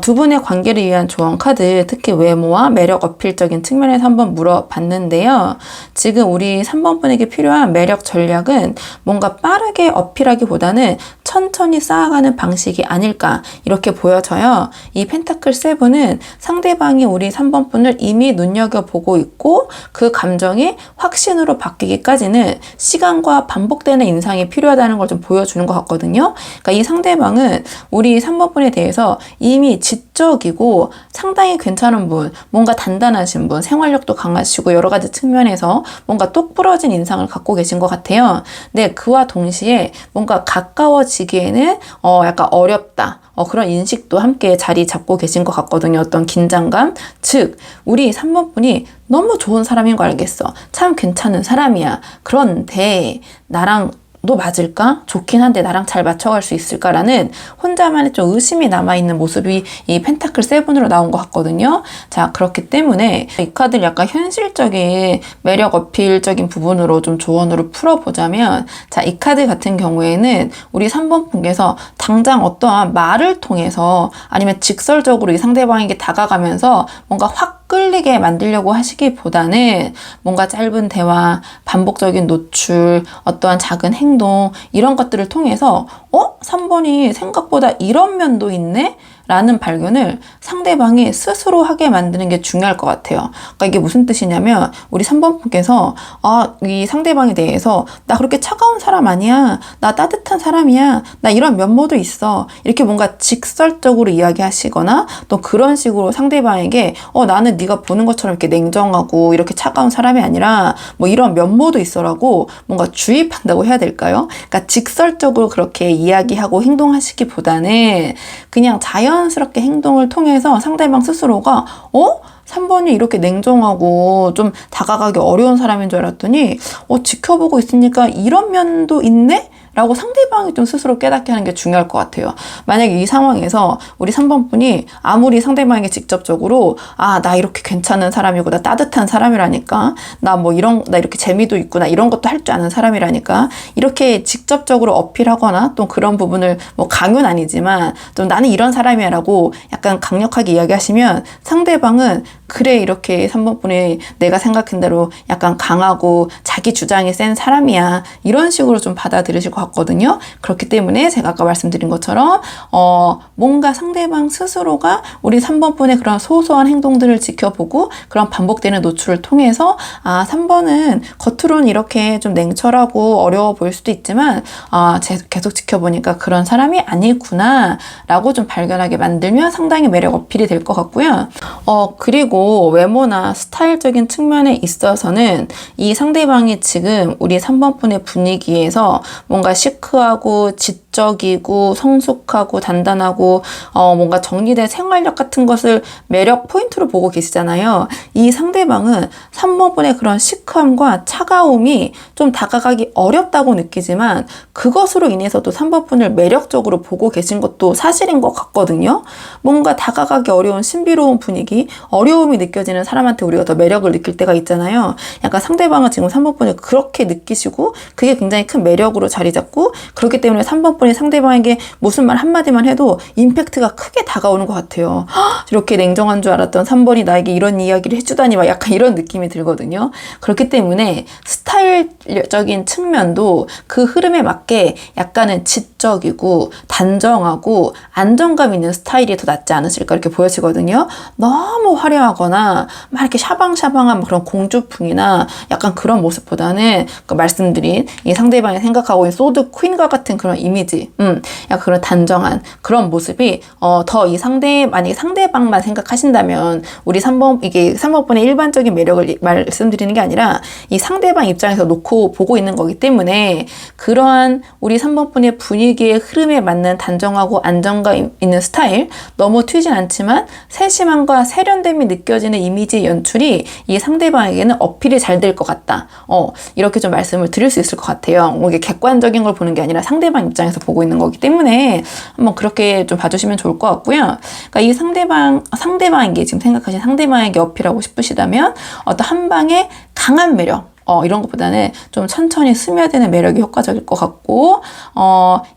두 분의 관계를 위한 조언 카드, 특히 외모와 매력 어필적인 측면에서 한번 물어봤는데요. 지금 우리 3번 분에게 필요한 매력 전략은 뭔가 빠르게 어필하기보다는 천천히 쌓아가는 방식이 아닐까 이렇게 보여져요. 이 펜타클 7은 상대방이 우리 3번 분을 이미 눈여겨보고 있고, 그 감정이 확신으로 바뀌기까지는 시간과 반복되는 인상이 필요하다는 걸 좀 보여주는 것 같거든요. 그러니까 이 상대방은 우리 3번 분에 대해서 이미 지적이고 상당히 괜찮은 분, 뭔가 단단하신 분, 생활력도 강하시고 여러 가지 측면에서 뭔가 똑부러진 인상을 갖고 계신 것 같아요. 근데 그와 동시에 뭔가 가까워지기에는 약간 어렵다. 그런 인식도 함께 자리 잡고 계신 것 같거든요. 어떤 긴장감. 즉, 우리 3번 분이 너무 좋은 사람인 거 알겠어. 참 괜찮은 사람이야. 그런데 나랑 너 맞을까? 좋긴 한데 나랑 잘 맞춰갈 수 있을까라는 혼자만의 좀 의심이 남아있는 모습이 이 펜타클 7으로 나온 것 같거든요. 자, 그렇기 때문에 이 카드를 약간 현실적인 매력 어필적인 부분으로 좀 조언으로 풀어보자면, 자, 이 카드 같은 경우에는 우리 3번 분께서 당장 어떠한 말을 통해서 아니면 직설적으로 이 상대방에게 다가가면서 뭔가 확 끌리게 만들려고 하시기보다는 뭔가 짧은 대화, 반복적인 노출, 어떠한 작은 행동, 이런 것들을 통해서 3번이 생각보다 이런 면도 있네? 라는 발견을 상대방이 스스로 하게 만드는 게 중요할 것 같아요. 그러니까 이게 무슨 뜻이냐면, 우리 3번 분께서 이 상대방에 대해서 나 그렇게 차가운 사람 아니야, 나 따뜻한 사람이야, 나 이런 면모도 있어, 이렇게 뭔가 직설적으로 이야기하시거나, 또 그런 식으로 상대방에게 나는 네가 보는 것처럼 이렇게 냉정하고 이렇게 차가운 사람이 아니라 뭐 이런 면모도 있어라고 뭔가 주입한다고 해야 될까요? 그러니까 직설적으로 그렇게 이야기하고 행동하시기보다는 그냥 자연스럽게 행동을 통해서 상대방 스스로가 3번이 이렇게 냉정하고 좀 다가가기 어려운 사람인 줄 알았더니 지켜보고 있으니까 이런 면도 있네? 라고 상대방이 좀 스스로 깨닫게 하는 게 중요할 것 같아요. 만약에 이 상황에서 우리 3번 분이 아무리 상대방에게 직접적으로 나 이렇게 괜찮은 사람이고, 나 따뜻한 사람이라니까, 나 이렇게 재미도 있고, 나 이런 것도 할 줄 아는 사람이라니까, 이렇게 직접적으로 어필하거나 또 그런 부분을 강요는 아니지만 좀 나는 이런 사람이야 라고 약간 강력하게 이야기하시면, 상대방은 그래, 이렇게 3번 분이 내가 생각한 대로 약간 강하고 자기 주장이 센 사람이야, 이런 식으로 좀 받아들이실 것 같거든요. 그렇기 때문에 제가 아까 말씀드린 것처럼 뭔가 상대방 스스로가 우리 3번 분의 그런 소소한 행동들을 지켜보고 그런 반복되는 노출을 통해서 3번은 겉으로는 이렇게 좀 냉철하고 어려워 보일 수도 있지만 계속 지켜보니까 그런 사람이 아니구나 라고 좀 발견하게 만들면 상당히 매력 어필이 될 것 같고요. 그리고 그리고 외모나 스타일적인 측면에 있어서는 이 상대방이 지금 우리 3번 분의 분위기에서 뭔가 시크하고 지적이고 성숙하고 단단하고 뭔가 정리된 생활력 같은 것을 매력 포인트로 보고 계시잖아요. 이 상대방은 3번 분의 그런 시크함과 차가움이 좀 다가가기 어렵다고 느끼지만 그것으로 인해서도 3번 분을 매력적으로 보고 계신 것도 사실인 것 같거든요. 뭔가 다가가기 어려운 신비로운 분위기, 어려움이 느껴지는 사람한테 우리가 더 매력을 느낄 때가 있잖아요. 약간 상대방은 지금 3번 분을 그렇게 느끼시고 그게 굉장히 큰 매력으로 자리 잡고 그렇기 때문에 3번 분이 상대방에게 무슨 말 한마디만 해도 임팩트가 크게 다가오는 것 같아요. 이렇게 냉정한 줄 알았던 3번이 나에게 이런 이야기를 해주다니 막 약간 이런 느낌이 들거든요. 그렇기 때문에 스타일적인 측면도 그 흐름에 맞게 약간은 지적이고 단정하고 안정감 있는 스타일이 더 낫지 않으실까 이렇게 보여지거든요. 너무 화려하거나 막 이렇게 샤방샤방한 그런 공주풍이나 약간 그런 모습보다는 그 말씀드린 이 상대방이 생각하고 있는 소드 퀸과 같은 그런 이미지, 약간 그런 단정한 그런 모습이 더 이 만약에 상대방만 생각하신다면 우리 3번 이게 3번분의 일반적인 매력을 말씀드리는 게 아니라 이 상대방 입장에서 놓고 보고 있는 거기 때문에 그러한 우리 3번분의 분위기의 흐름에 맞는 단정하고 안정감 있는 스타일, 너무 튀진 않지만 세심함과 세련됨이 느껴지는 이미지 연출이 이 상대방에게는 어필이 잘 될 것 같다. 이렇게 좀 말씀을 드릴 수 있을 것 같아요. 이게 객관적인 걸 보는 게 아니라 상대방 입장에서 보고 있는 거기 때문에 한번 그렇게 좀 봐주시면 좋을 것 같고요. 그러니까 이 상대방에게 지금 생각하신 상대방에게 어필하고 싶으시다면 어떤 한 방의 강한 매력, 이런 것보다는 좀 천천히 스며드는 매력이 효과적일 것 같고,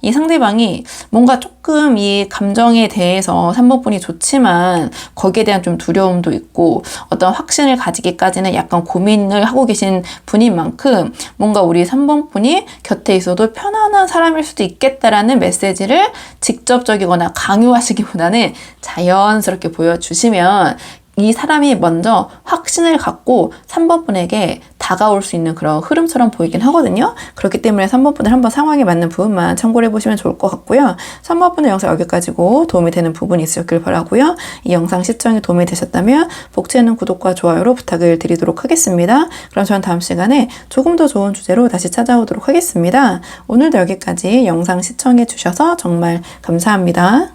이 상대방이 뭔가 조금 이 감정에 대해서 3번 분이 좋지만 거기에 대한 좀 두려움도 있고 어떤 확신을 가지기까지는 약간 고민을 하고 계신 분인 만큼 뭔가 우리 3번 분이 곁에 있어도 편안한 사람일 수도 있겠다라는 메시지를 직접적이거나 강요하시기보다는 자연스럽게 보여주시면 이 사람이 먼저 확신을 갖고 3번 분에게 다가올 수 있는 그런 흐름처럼 보이긴 하거든요. 그렇기 때문에 3번 분을 한번 상황에 맞는 부분만 참고를 해보시면 좋을 것 같고요. 3번 분의 영상 여기까지고 도움이 되는 부분이 있으셨길 바라고요. 이 영상 시청에 도움이 되셨다면 복지에는 구독과 좋아요로 부탁을 드리도록 하겠습니다. 그럼 저는 다음 시간에 조금 더 좋은 주제로 다시 찾아오도록 하겠습니다. 오늘도 여기까지 영상 시청해 주셔서 정말 감사합니다.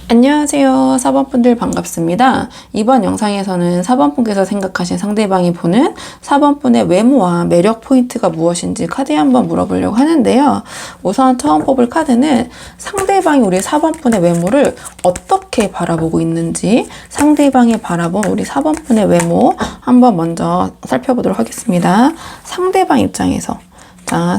안녕하세요. 4번분들 반갑습니다. 이번 영상에서는 4번분께서 생각하신 상대방이 보는 4번분의 외모와 매력 포인트가 무엇인지 카드에 한번 물어보려고 하는데요. 우선 처음 뽑을 카드는 상대방이 우리 4번분의 외모를 어떻게 바라보고 있는지 상대방이 바라본 우리 4번분의 외모 한번 먼저 살펴보도록 하겠습니다. 상대방 입장에서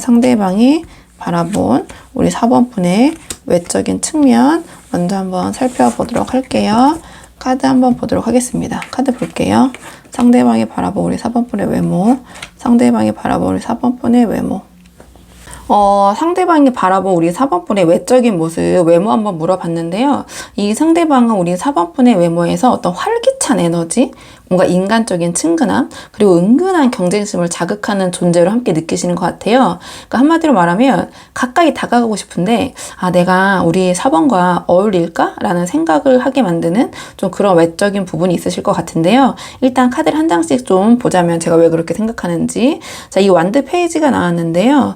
상대방이 바라본 우리 4번분의 외적인 측면 먼저 한번 살펴보도록 할게요. 카드 한번 보도록 하겠습니다. 카드 볼게요. 상대방이 바라본 우리 4번분의 외모, 상대방이 바라본 우리 4번분의 외모. 상대방이 바라본 우리 4번분의 외적인 모습, 외모 한번 물어봤는데요. 이 상대방은 우리 4번분의 외모에서 어떤 활기찬 에너지, 뭔가 인간적인 친근함, 그리고 은근한 경쟁심을 자극하는 존재로 함께 느끼시는 것 같아요. 그러니까 한마디로 말하면 가까이 다가가고 싶은데 내가 우리 4번과 어울릴까? 라는 생각을 하게 만드는 좀 그런 외적인 부분이 있으실 것 같은데요. 일단 카드를 한 장씩 좀 보자면 제가 왜 그렇게 생각하는지. 자, 이 완드 페이지가 나왔는데요.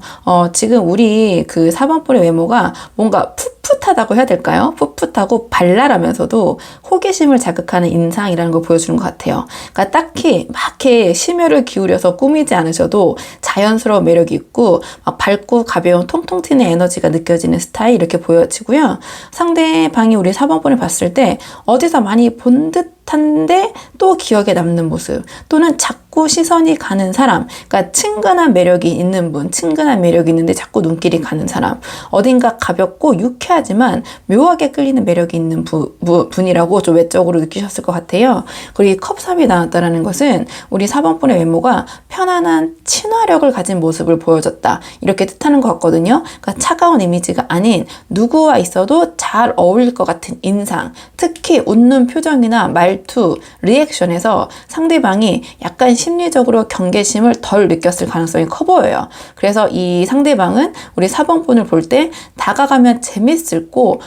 지금 우리 그 4번뿔의 외모가 뭔가 풋풋하다고 해야 될까요? 풋풋하고 발랄하면서도 호기심을 자극하는 인상이라는 걸 보여주는 것 같아요. 그러니까 딱히 막 이렇게 심혈을 기울여서 꾸미지 않으셔도 자연스러운 매력이 있고 막 밝고 가벼운 통통 튀는 에너지가 느껴지는 스타일 이렇게 보여지고요. 상대방이 우리 4번분을 봤을 때 어디서 많이 본 듯한데 또 기억에 남는 모습 또는 자꾸 시선이 가는 사람, 그러니까 친근한 매력이 있는 분, 친근한 매력이 있는데 자꾸 눈길이 가는 사람, 어딘가 가볍고 유쾌하지만 묘하게 끌리는 매력이 있는 분이라고 좀 외적으로 느끼셨을 것 같아요. 그리고 이 컵3이 나왔다는 것은 우리 4번분의 외모가 편안한 친화력을 가진 모습을 보여줬다 이렇게 뜻하는 것 같거든요. 그러니까 차가운 이미지가 아닌 누구와 있어도 잘 어울릴 것 같은 인상, 특히 웃는 표정이나 말투, 리액션에서 상대방이 약간 심리적으로 경계심을 덜 느꼈을 가능성이 커 보여요. 그래서 이 상대방은 우리 4번 분을 볼 때 다가가면 재밌고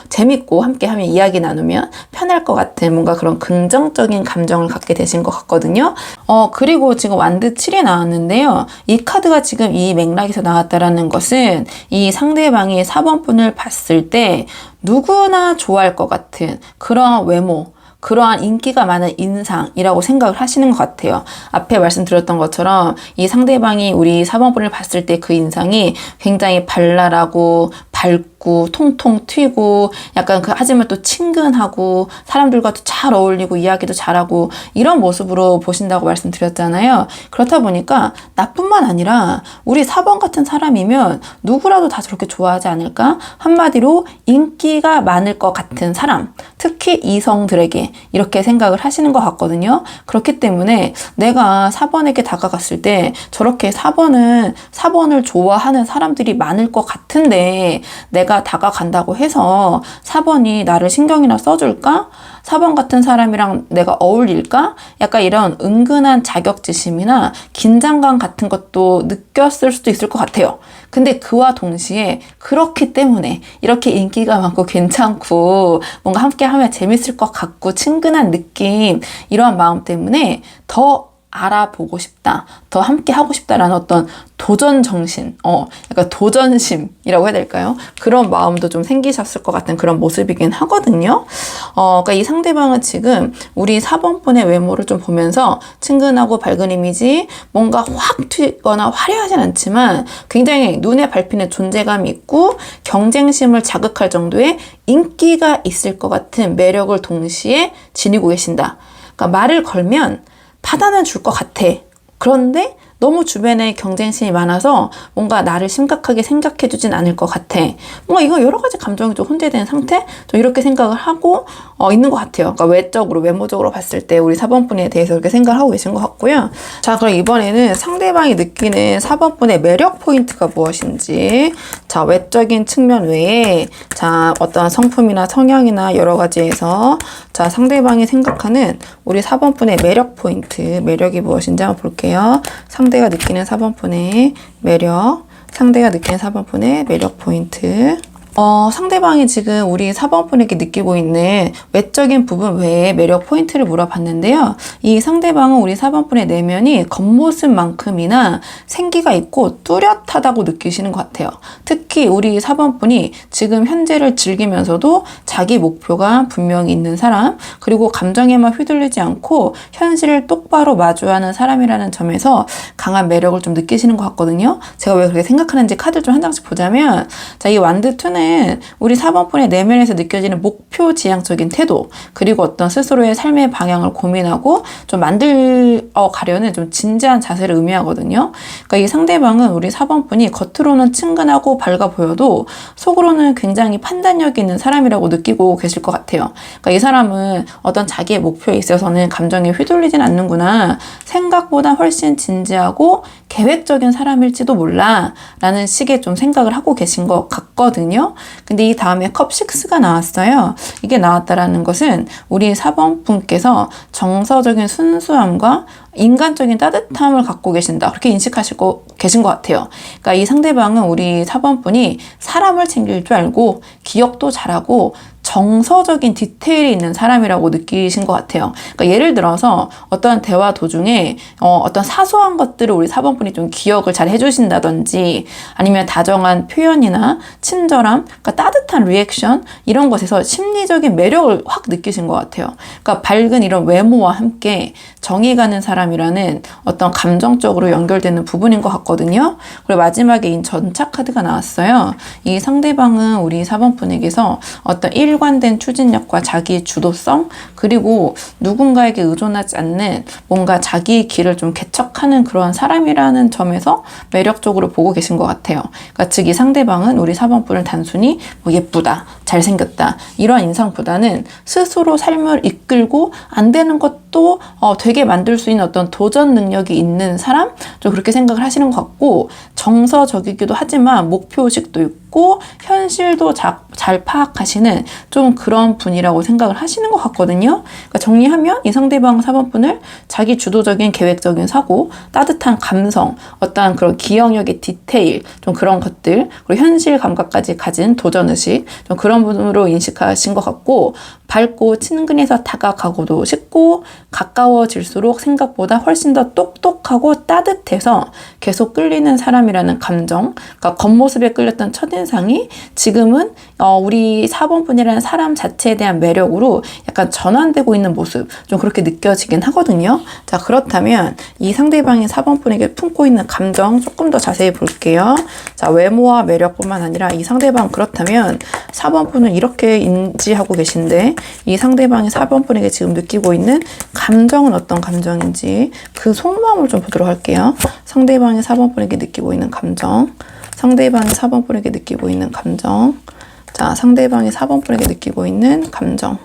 함께 하면 이야기 나누면 편할 것 같은 뭔가 그런 긍정적인 감정을 갖게 되신 것 같거든요. 그리고 지금 완드 7이 나왔는데요. 이 카드가 지금 이 맥락에서 나왔다라는 것은 이 상대방이 4번 분을 봤을 때 누구나 좋아할 것 같은 그런 외모, 그러한 인기가 많은 인상이라고 생각을 하시는 것 같아요. 앞에 말씀드렸던 것처럼 이 상대방이 우리 4번 분을 봤을 때 그 인상이 굉장히 발랄하고 밝고 통통 튀고 약간 하지만 또 친근하고 사람들과도 잘 어울리고 이야기도 잘하고 이런 모습으로 보신다고 말씀드렸잖아요. 그렇다 보니까 나뿐만 아니라 우리 4번 같은 사람이면 누구라도 다 저렇게 좋아하지 않을까? 한마디로 인기가 많을 것 같은 사람, 특히 이성들에게 이렇게 생각을 하시는 것 같거든요. 그렇기 때문에 내가 4번에게 다가갔을 때 저렇게 4번을 좋아하는 사람들이 많을 것 같은데 내가 다가간다고 해서 4번이 나를 신경이나 써줄까? 4번 같은 사람이랑 내가 어울릴까? 약간 이런 은근한 자격지심이나 긴장감 같은 것도 느꼈을 수도 있을 것 같아요. 근데 그와 동시에 그렇기 때문에 이렇게 인기가 많고 괜찮고 뭔가 함께 하면 재밌을 것 같고 친근한 느낌, 이러한 마음 때문에 더 알아보고 싶다, 더 함께 하고 싶다라는 어떤 도전 정신, 약간 도전심이라고 해야 될까요? 그런 마음도 좀 생기셨을 것 같은 그런 모습이긴 하거든요. 그러니까 이 상대방은 지금 우리 4번 분의 외모를 좀 보면서 친근하고 밝은 이미지, 뭔가 확 튀거나 화려하진 않지만 굉장히 눈에 밟히는 존재감이 있고 경쟁심을 자극할 정도의 인기가 있을 것 같은 매력을 동시에 지니고 계신다. 그러니까 말을 걸면 받아는 줄 것 같아. 그런데 너무 주변에 경쟁심이 많아서 뭔가 나를 심각하게 생각해주진 않을 것 같아. 뭔가 이거 여러 가지 감정이 좀 혼재된 상태? 좀 이렇게 생각을 하고 있는 것 같아요. 그러니까 외모적으로 봤을 때 우리 4번 분에 대해서 이렇게 생각을 하고 계신 것 같고요. 자, 그럼 이번에는 상대방이 느끼는 4번 분의 매력 포인트가 무엇인지, 자, 외적인 측면 외에 자, 어떤 성품이나 성향이나 여러 가지에서 자, 상대방이 생각하는 우리 4번 분의 매력 포인트, 매력이 무엇인지 한번 볼게요. 상대가 느끼는 4번 분의 매력, 상대가 느끼는 4번 분의 매력 포인트. 상대방이 지금 우리 4번 분에게 느끼고 있는 외적인 부분 외에 매력 포인트를 물어봤는데요. 이 상대방은 우리 4번 분의 내면이 겉모습만큼이나 생기가 있고 뚜렷하다고 느끼시는 것 같아요. 특히 우리 4번 분이 지금 현재를 즐기면서도 자기 목표가 분명히 있는 사람, 그리고 감정에만 휘둘리지 않고 현실을 똑바로 마주하는 사람이라는 점에서 강한 매력을 좀 느끼시는 것 같거든요. 제가 왜 그렇게 생각하는지 카드를 좀 한 장씩 보자면, 자, 이 완드 2는 우리 4번 분의 내면에서 느껴지는 목표 지향적인 태도, 그리고 어떤 스스로의 삶의 방향을 고민하고 좀 만들어가려는 좀 진지한 자세를 의미하거든요. 그러니까 이 상대방은 우리 4번 분이 겉으로는 친근하고 밝아 보여도 속으로는 굉장히 판단력 있는 사람이라고 느끼고 계실 것 같아요. 그러니까 이 사람은 어떤 자기의 목표에 있어서는 감정에 휘둘리진 않는구나, 생각보다 훨씬 진지하고 계획적인 사람일지도 몰라 라는 식의 좀 생각을 하고 계신 것 같거든요. 근데 이 다음에 컵 6가 나왔어요. 이게 나왔다라는 것은 우리 4번 분께서 정서적인 순수함과 인간적인 따뜻함을 갖고 계신다, 그렇게 인식하시고 계신 것 같아요. 그러니까 이 상대방은 우리 4번 분이 사람을 챙길 줄 알고 기억도 잘하고 정서적인 디테일이 있는 사람이라고 느끼신 것 같아요. 그러니까 예를 들어서 어떤 대화 도중에 어떤 사소한 것들을 우리 4번 분이 좀 기억을 잘 해주신다든지, 아니면 다정한 표현이나 친절함, 그러니까 따뜻한 리액션, 이런 것에서 심리적인 매력을 확 느끼신 것 같아요. 그러니까 밝은 이런 외모와 함께 정이 가는 사람이라는 어떤 감정적으로 연결되는 부분인 것 같거든요. 그리고 마지막에 이 전차 카드가 나왔어요. 이 상대방은 우리 4번 분에게서 어떤 일관된 추진력과 자기 주도성, 그리고 누군가에게 의존하지 않는 뭔가 자기의 길을 좀 개척하는 그러한 사람이라는 점에서 매력적으로 보고 계신 것 같아요. 그러니까 즉 이 상대방은 우리 4번 분을 단순히 뭐 예쁘다, 잘생겼다 이런 인상보다는 스스로 삶을 이끌고 안 되는 것도 되게 만들 수 있는 어떤 도전 능력이 있는 사람? 좀 그렇게 생각을 하시는 것 같고, 정서적이기도 하지만 목표의식도 있고 현실도 잘 파악하시는 좀 그런 분이라고 생각을 하시는 것 같거든요. 그러니까 정리하면 이 상대방 4번분을 자기 주도적인 계획적인 사고, 따뜻한 감성, 어떠한 그런 기억력의 디테일, 좀 그런 것들, 그리고 현실 감각까지 가진 도전의식, 좀 그런 분으로 인식하신 것 같고, 밝고 친근해서 다가가고도 쉽고 가까워질수록 생각보다 훨씬 더 똑똑하고 따뜻해서 계속 끌리는 사람이라는 감정, 그러니까 겉모습에 끌렸던 첫인상이 지금은 우리 4번분이라는 사람 자체에 대한 매력으로 약간 전환되고 있는 모습, 좀 그렇게 느껴지긴 하거든요. 자, 그렇다면 이 상대방이 4번분에게 품고 있는 감정 조금 더 자세히 볼게요. 자, 외모와 매력뿐만 아니라 이 상대방, 그렇다면 4번분은 이렇게 인지하고 계신데 이 상대방이 4번분에게 지금 느끼고 있는 감정은 어떤 감정인지 그 속마음을 좀 보도록 할게요. 상대방이 4번분에게 느끼고 있는 감정, 상대방이 4번분에게 느끼고 있는 감정, 자, 상대방이 4번분에게 느끼고 있는 감정.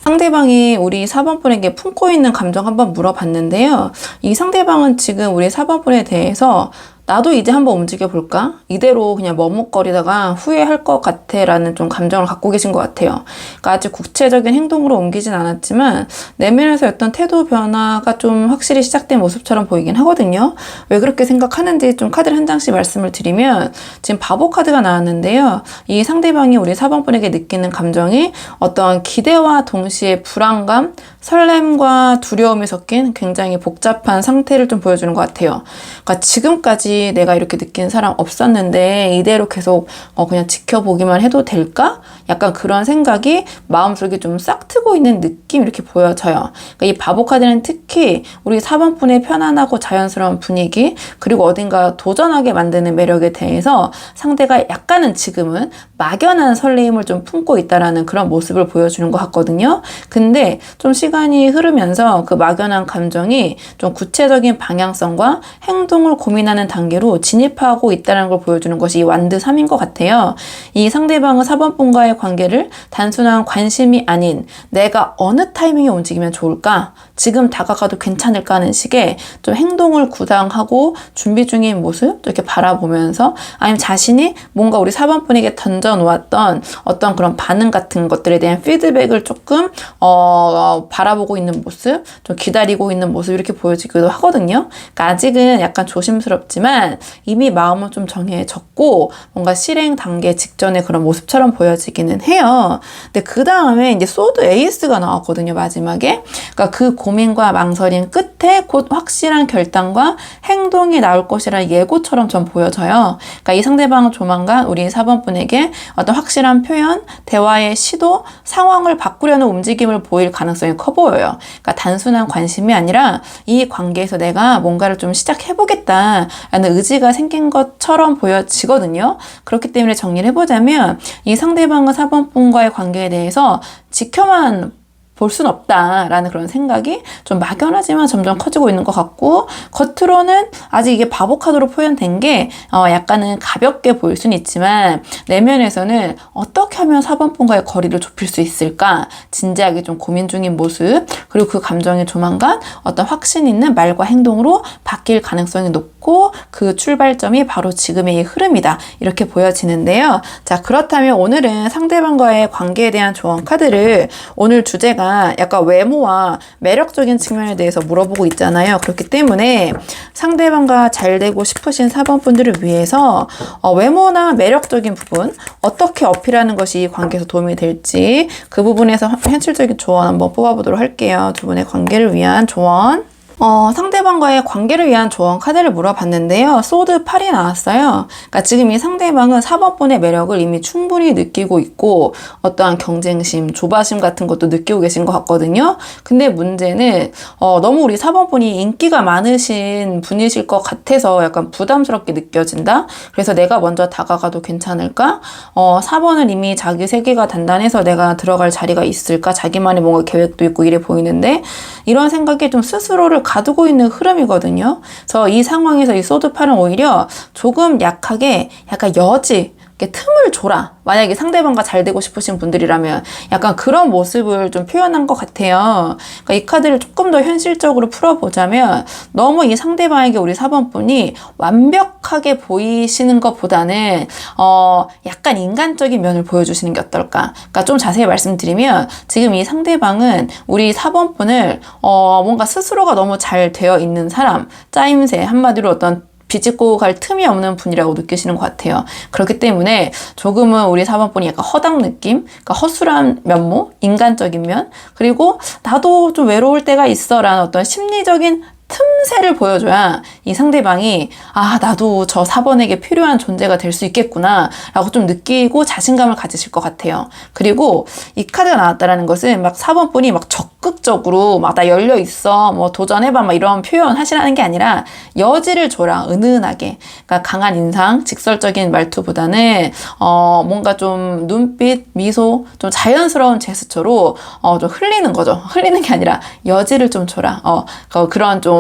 상대방이 우리 4번분에게 품고 있는 감정 한번 물어봤는데요. 이 상대방은 지금 우리 4번분에 대해서 나도 이제 한번 움직여볼까? 이대로 그냥 머뭇거리다가 후회할 것 같아 라는 좀 감정을 갖고 계신 것 같아요. 그러니까 아직 구체적인 행동으로 옮기진 않았지만 내면에서 어떤 태도 변화가 좀 확실히 시작된 모습처럼 보이긴 하거든요. 왜 그렇게 생각하는지 좀 카드를 한 장씩 말씀을 드리면, 지금 바보 카드가 나왔는데요. 이 상대방이 우리 4번분에게 느끼는 감정이 어떤 기대와 동시에 불안감, 설렘과 두려움이 섞인 굉장히 복잡한 상태를 좀 보여주는 것 같아요. 그러니까 지금까지 내가 이렇게 느낀 사람 없었는데 이대로 계속 그냥 지켜보기만 해도 될까? 약간 그런 생각이 마음속에 좀 싹트고 있는 느낌, 이렇게 보여져요. 그러니까 이 바보 카드는 특히 우리 4번분의 편안하고 자연스러운 분위기, 그리고 어딘가 도전하게 만드는 매력에 대해서 상대가 약간은 지금은 막연한 설레임을 좀 품고 있다라는 그런 모습을 보여주는 것 같거든요. 근데 좀 시간이 흐르면서 그 막연한 감정이 좀 구체적인 방향성과 행동을 고민하는 단계로 진입하고 있다는 걸 보여주는 것이 이 완드 3인 것 같아요. 이 상대방은 4번분과의 관계를 단순한 관심이 아닌 내가 어느 타이밍에 움직이면 좋을까? 지금 다가가도 괜찮을까 하는 식의 좀 행동을 구상하고 준비 중인 모습 이렇게 바라보면서, 아니면 자신이 뭔가 우리 4번분에게 던져놓았던 어떤 그런 반응 같은 것들에 대한 피드백을 조금 바라보고 있는 모습, 좀 기다리고 있는 모습, 이렇게 보여지기도 하거든요. 그러니까 아직은 약간 조심스럽지만 이미 마음은 좀 정해졌고 뭔가 실행 단계 직전의 그런 모습처럼 보여지기는 해요. 근데 그 다음에 이제 소드 에이스가 나왔거든요, 마지막에. 그러니까 그 고민과 망설임 끝에 곧 확실한 결단과 행동이 나올 것이라는 예고처럼 좀 보여져요. 그러니까 이 상대방은 조만간 우리 4번분에게 어떤 확실한 표현, 대화의 시도, 상황을 바꾸려는 움직임을 보일 가능성이 커 보여요. 그러니까 단순한 관심이 아니라 이 관계에서 내가 뭔가를 좀 시작해보겠다라는 의지가 생긴 것처럼 보여지거든요. 그렇기 때문에 정리를 해보자면 이 상대방과 4번분과의 관계에 대해서 지켜만 볼 순 없다라는 그런 생각이 좀 막연하지만 점점 커지고 있는 것 같고, 겉으로는 아직 이게 바보 카드로 표현된 게 약간은 가볍게 보일 수는 있지만 내면에서는 어떻게 하면 4번분과의 거리를 좁힐 수 있을까 진지하게 좀 고민 중인 모습, 그리고 그 감정이 조만간 어떤 확신 있는 말과 행동으로 바뀔 가능성이 높고 그 출발점이 바로 지금의 이 흐름이다, 이렇게 보여지는데요. 자, 그렇다면 오늘은 상대방과의 관계에 대한 조언 카드를, 오늘 주제가 약간 외모와 매력적인 측면에 대해서 물어보고 있잖아요. 그렇기 때문에 상대방과 잘 되고 싶으신 4번분들을 위해서 외모나 매력적인 부분 어떻게 어필하는 것이 관계에서 도움이 될지 그 부분에서 현실적인 조언 한번 뽑아보도록 할게요. 두 분의 관계를 위한 조언. 상대방과의 관계를 위한 조언 카드를 물어봤는데요. 소드 8이 나왔어요. 그러니까 지금 이 상대방은 4번분의 매력을 이미 충분히 느끼고 있고 어떠한 경쟁심, 조바심 같은 것도 느끼고 계신 것 같거든요. 근데 문제는 너무 우리 4번분이 인기가 많으신 분이실 것 같아서 약간 부담스럽게 느껴진다. 그래서 내가 먼저 다가가도 괜찮을까? 4번은 이미 자기 세계가 단단해서 내가 들어갈 자리가 있을까? 자기만의 뭔가 계획도 있고 이래 보이는데 이런 생각에 좀 스스로를 가두고 있는 흐름이거든요. 그래서 이 상황에서 이 소드 8은 오히려 조금 약하게 약간 여지, 이렇게 틈을 줘라. 만약에 상대방과 잘 되고 싶으신 분들이라면 약간 그런 모습을 좀 표현한 것 같아요. 그러니까 이 카드를 조금 더 현실적으로 풀어보자면 너무 이 상대방에게 우리 4번 분이 완벽하게 보이시는 것보다는 약간 인간적인 면을 보여주시는 게 어떨까. 그러니까 좀 자세히 말씀드리면 지금 이 상대방은 우리 4번 분을 뭔가 스스로가 너무 잘 되어 있는 사람, 짜임새, 한마디로 어떤 비집고 갈 틈이 없는 분이라고 느끼시는 것 같아요. 그렇기 때문에 조금은 우리 4번 분이 약간 허당 느낌, 그러니까 허술한 면모, 인간적인 면, 그리고 나도 좀 외로울 때가 있어 라는 어떤 심리적인 틈새를 보여줘야 이 상대방이 나도 저 4번에게 필요한 존재가 될 수 있겠구나 라고 좀 느끼고 자신감을 가지실 것 같아요. 그리고 이 카드가 나왔다라는 것은 막 4번 분이 막 적극적으로 막 나 열려 있어 뭐 도전해봐 막 이런 표현 하시라는 게 아니라 여지를 줘라, 은은하게. 그러니까 강한 인상, 직설적인 말투보다는 뭔가 좀 눈빛, 미소, 좀 자연스러운 제스처로 좀 흘리는 거죠. 흘리는 게 아니라 여지를 좀 줘라. 그런 좀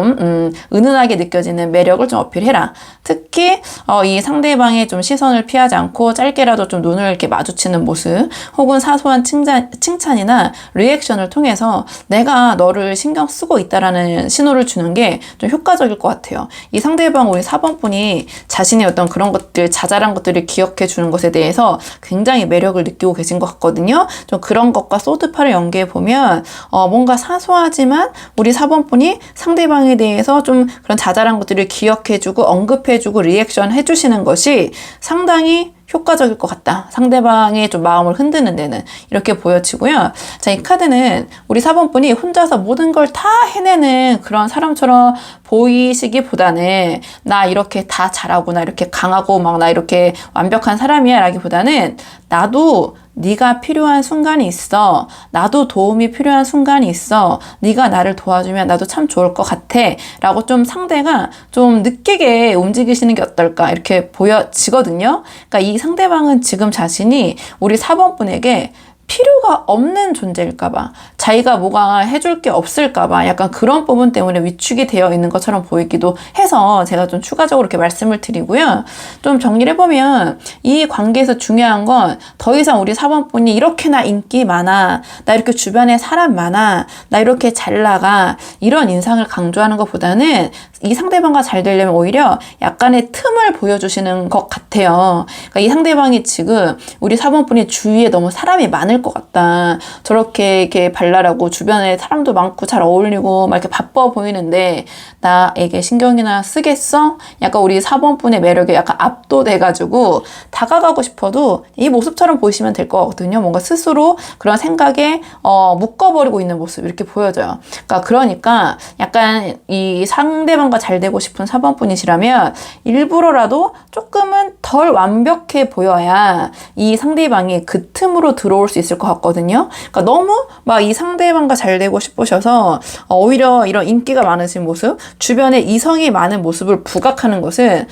은은하게 느껴지는 매력을 좀 어필해라. 특히 이 상대방의 좀 시선을 피하지 않고 짧게라도 좀 눈을 이렇게 마주치는 모습, 혹은 사소한 칭찬이나 리액션을 통해서 내가 너를 신경 쓰고 있다라는 신호를 주는 게 좀 효과적일 것 같아요. 이 상대방 우리 4번 분이 자신의 어떤 그런 것들, 자잘한 것들을 기억해 주는 것에 대해서 굉장히 매력을 느끼고 계신 것 같거든요. 좀 그런 것과 소드파를 연계해 보면 뭔가 사소하지만 우리 4번 분이 상대방에 대해서 좀 그런 자잘한 것들을 기억해주고 언급해주고 리액션 해주시는 것이 상당히 효과적일 것 같다. 상대방의 좀 마음을 흔드는 데는 이렇게 보여지고요. 자, 이 카드는 우리 4번 분이 혼자서 모든 걸 다 해내는 그런 사람처럼 보이시기보다는 나 이렇게 다 잘하고 나 이렇게 강하고 막 나 이렇게 완벽한 사람이야 라기보다는 나도 네가 필요한 순간이 있어. 나도 도움이 필요한 순간이 있어. 네가 나를 도와주면 나도 참 좋을 것 같아. 라고 좀 상대가 좀 느끼게 움직이시는 게 어떨까 이렇게 보여지거든요. 그러니까 이 상대방은 지금 자신이 우리 4번 분에게 필요가 없는 존재일까봐, 자기가 뭐가 해줄 게 없을까봐 약간 그런 부분 때문에 위축이 되어 있는 것처럼 보이기도 해서 제가 좀 추가적으로 이렇게 말씀을 드리고요. 좀 정리를 해보면 이 관계에서 중요한 건 더 이상 우리 4번 분이 이렇게나 인기 많아, 나 이렇게 주변에 사람 많아, 나 이렇게 잘 나가, 이런 인상을 강조하는 것보다는 이 상대방과 잘 되려면 오히려 약간의 틈을 보여주시는 것 같아요. 그러니까 이 상대방이 지금 우리 4번 분이 주위에 너무 사람이 많을 것 같다. 저렇게 이렇게 발랄하고 주변에 사람도 많고 잘 어울리고 막 이렇게 바빠 보이는데 나에게 신경이나 쓰겠어? 약간 우리 4번 분의 매력에 약간 압도돼가지고 다가가고 싶어도 이 모습처럼 보이시면 될 것 같거든요. 뭔가 스스로 그런 생각에 묶어버리고 있는 모습 이렇게 보여져요. 그러니까 약간 이 상대방과 잘 되고 싶은 4번 분이시라면 일부러라도 조금은 덜 완벽해 보여야 이 상대방이 그 틈으로 들어올 수 있을 것 같거든요. 그러니까 너무 막 이 상대방과 잘 되고 싶으셔서 오히려 이런 인기가 많으신 모습, 주변에 이성이 많은 모습을 부각하는 것은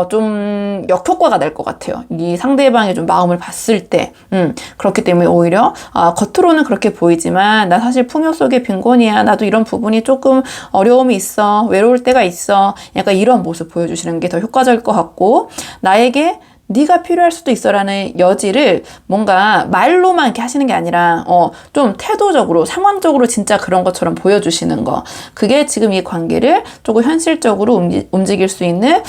좀 역효과가 날 것 같아요. 이 상대방의 좀 마음을 봤을 때. 그렇기 때문에 오히려 겉으로는 그렇게 보이지만 나 사실 풍요 속의 빈곤이야. 나도 이런 부분이 조금 어려움이 있어. 외로울 때가 있어. 약간 이런 모습 보여주시는 게 더 효과적일 것 같고, 나에게 네가 필요할 수도 있어라는 여지를 뭔가 말로만 이렇게 하시는 게 아니라 좀 태도적으로, 상황적으로 진짜 그런 것처럼 보여주시는 거, 그게 지금 이 관계를 조금 현실적으로 움직일 수 있는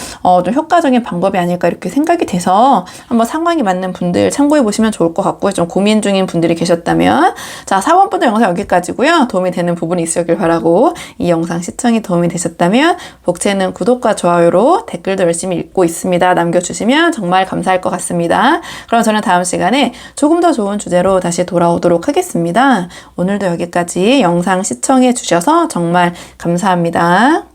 좀 효과적인 방법이 아닐까 이렇게 생각이 돼서 한번 상황이 맞는 분들 참고해 보시면 좋을 것 같고요. 좀 고민 중인 분들이 계셨다면, 자, 4번부터 영상 여기까지고요. 도움이 되는 부분이 있으길 바라고, 이 영상 시청이 도움이 되셨다면 복채는 구독과 좋아요로, 댓글도 열심히 읽고 있습니다 남겨주시면 정말 감사할 것 같습니다. 그럼 저는 다음 시간에 조금 더 좋은 주제로 다시 돌아오도록 하겠습니다. 오늘도 여기까지 영상 시청해 주셔서 정말 감사합니다.